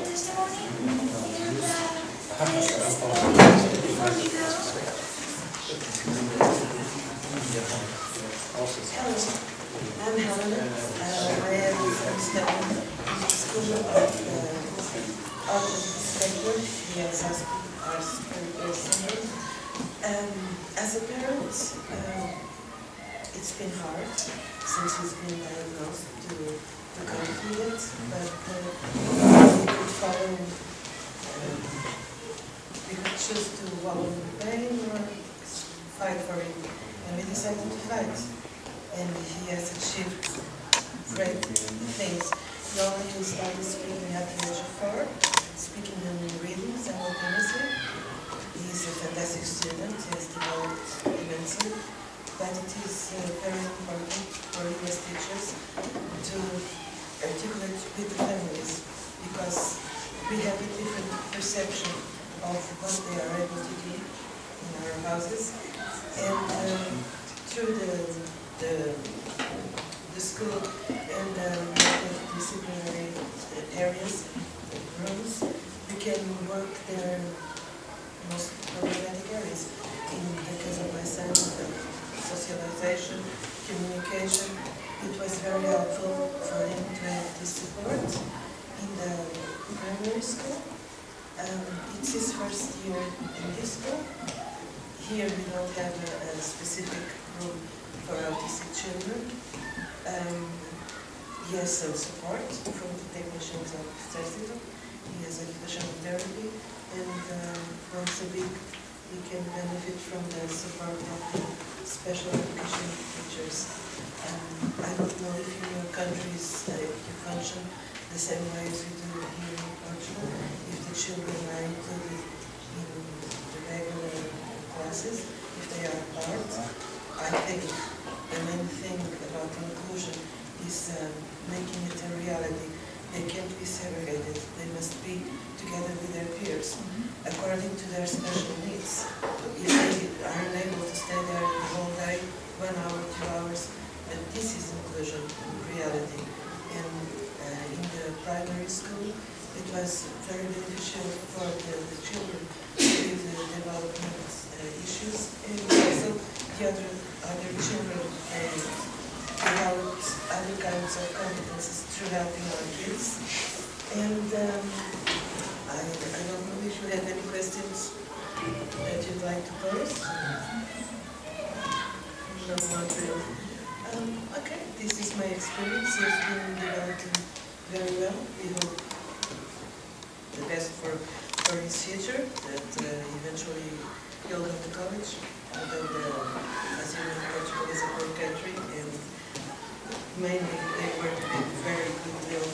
testimony. Before we go. Hello, I'm Helena. I am studying in the School of Autism Spectrum. He has asked our school. As a parent, it's been hard since he's been diagnosed to go through it, but we could follow, we could choose to wallow in the pain or fight for it, and we decided to fight. and he has achieved great things. He already started speaking at the age of 4, speaking and reading simultaneously. He is a fantastic student, he has developed immensely, but it is very important for you as teachers to articulate with the families, because we have a different perception of what they are able to do in our houses, and through the school and the disciplinary areas, rooms, we can work their most problematic areas. In the case of my son, socialization, communication, it was very helpful for him to have this support in the primary school. It's his first year in this school. Here we don't have a specific room for autistic children. He has some support from the technicians of Cecil. He has occupational therapy, and once a week he can benefit from the support of the special education teachers. I don't know if in your countries you function the same way as we do here in Portugal, if the children are included in the regular classes, if they are part. I think the main thing about inclusion is making it a reality. They can't be segregated. They must be together with their peers, according to their special needs. If they are unable to stay there the whole day, 1 hour, 2 hours, and this is inclusion in reality. And in the primary school, it was very beneficial for the children with development issues, and also the other children developed other kinds of competences through helping our kids. And I don't know if you have any questions that you'd like to pose. No, not really. Okay, this is my experience. It's been developing very well. We hope the best for his future, that eventually he'll go to college, although as you know, Portugal is a poor country, and mainly they work with very good will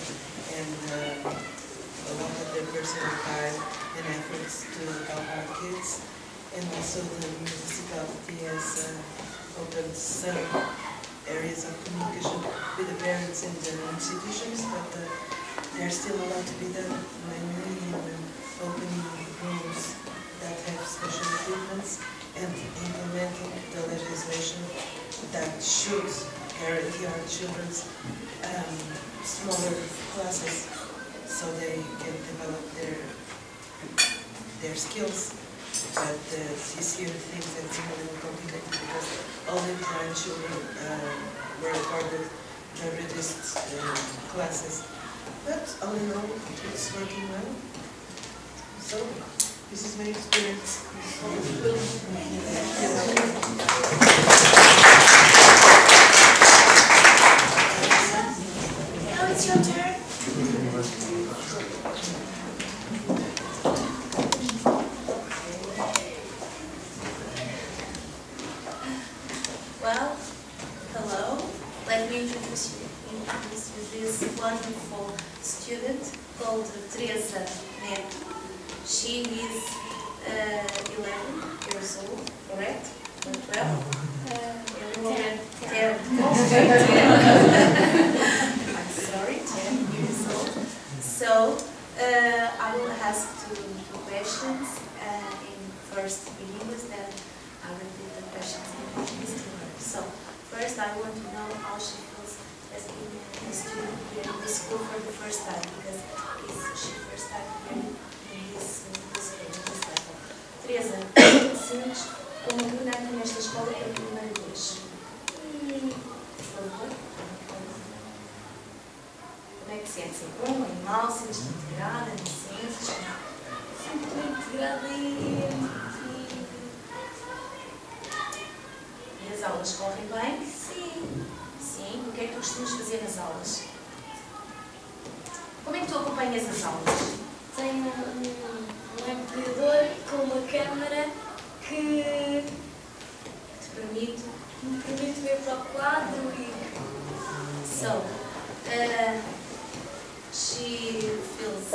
and a lot of their personal time and efforts to help our kids. And also the municipality has opened some areas of communication with the parents and the institutions, but there's still a lot to be done, mainly in opening rooms that have special equipments and implementing the legislation that should guarantee our children's smaller classes so they can develop their skills. But this year things have been a little complicated because all the blind children were accorded the reduced classes. But all in all, it's working well. So, this is my experience. Now it's your turn. Well, hello. Let me introduce you this wonderful student called Teresa Neto. She is 11 years old, correct? 12? 10. I'm sorry, 10 years old. So, I will ask two questions in first in English, then I will repeat the questions in English to her. So, first I want to know how she feels as being a student here in the school for the first time, because it's she first time here in this level. Teresa, sentes como aluna aqui nesta escola pela primeira vez? Por favor. Como é que sentes? É bom, é mau? Sentes-te integrada? Não sentes? Sinto-me integrada e as aulas correm bem? sim, Sim. O que é que tu costumas fazer nas aulas? Como é que tu acompanhas as aulas? tenho um ampliador com uma câmara que Te permite me permite ver para o quadro e So, she feels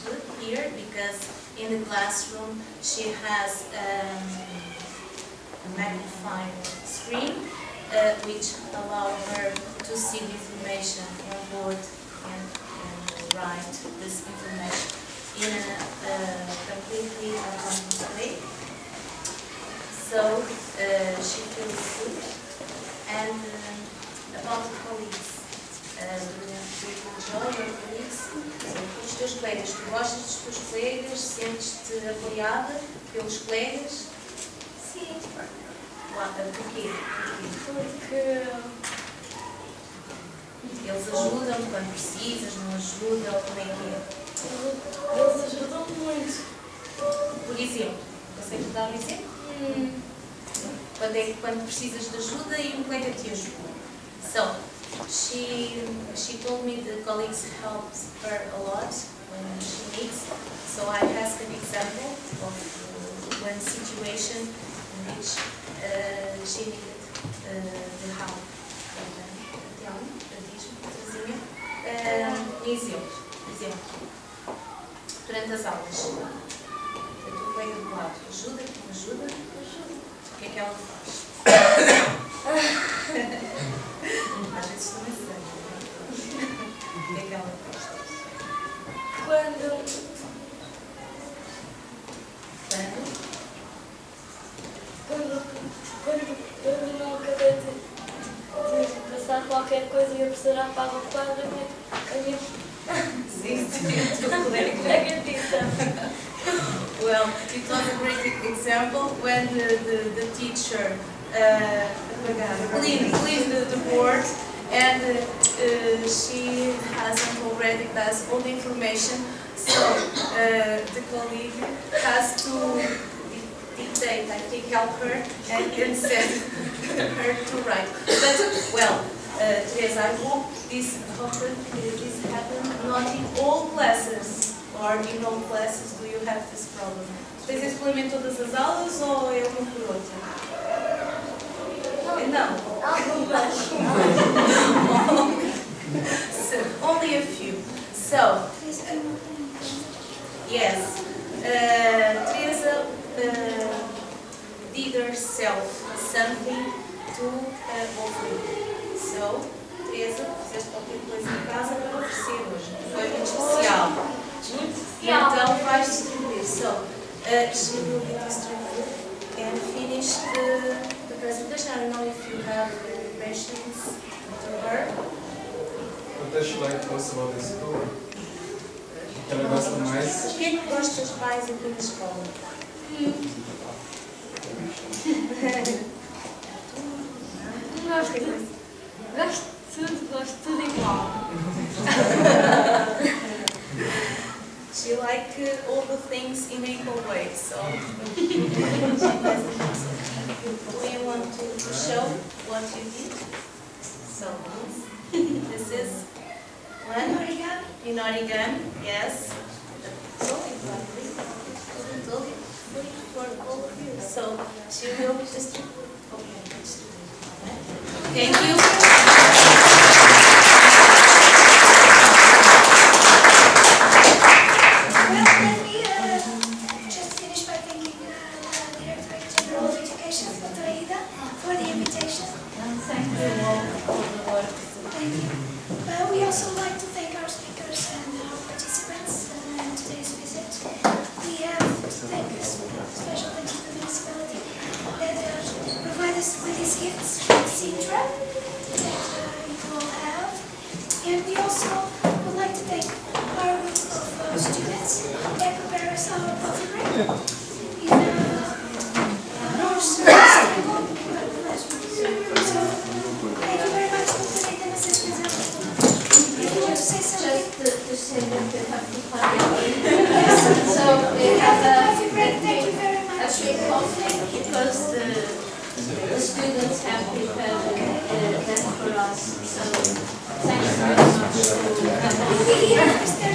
good here because in the classroom she has a magnifying screen which allows her to see the information on board and write this information in a completely autonomous way. So she feels good. And about the colleagues, do you enjoy your colleagues? Os teus colegas, tu gostas dos teus colegas? Sentes-te apoiada pelos colegas? sim, Porquê? porque Eles ajudam quando precisas, não ajudam? Como é que é? eles ajudam muito. Por exemplo, consegues dar um exemplo? Quando precisas de ajuda e um colega te ajuda. So, she told me the colleagues helped her a lot when she needs. So I asked an example of one situation in which she needed the help from them. Exemplo. Durante as aulas, a tua colega do lado ajuda? O que é que ela faz? Às vezes também sei. O que é que ela faz? Quando não acabei de passar qualquer coisa e a professora apaga o quadro, a minha Sim, a tua colega dita. Well, it was a great example when the teacher cleaned the board and she hasn't already passed all the information, so the colleague has to dictate, I think, help her and send her to write. But, well, Teresa, I hope this happened not in all classes. Or in all classes do you have this problem? Tens esse problema em todas as aulas ou é uma por outra? Não. So, only a few. So, yes, Teresa did herself something to offer you. So, Teresa, fizeste qualquer coisa em casa para oferecer hoje. Foi muito especial. Então vais distribuir. So, she will be distributed and finish the presentation. I don't know if you have any questions to her. What does she like most about the school? O que ela gosta mais? O que é que gostas mais aqui na escola? Gosto de tudo igual. She like all the things in equal way, so do you want to show what you did? So this is one in origami, yes. So exactly, for all of you. So she will just thank you. Just finish by thanking the Directorate General of Education, Dr. Aida, for the invitation. Thank you all for the work. Thank you. We also like to thank our speakers and our participants in today's visit. We have to thank special thanks to the municipality that provide us with these gifts from Sintra that you all have. And we also would like to thank our group of students that prepare us our coffee break in our stable. So, thank you very much, Dr. Aida, Mrs. Pizarro. If you want to say something. Just to say that we have to party. Yes. So we have a Coffee break, thank you very much. free coffee because the students have prepared that for us. So thanks very much. We have Mr.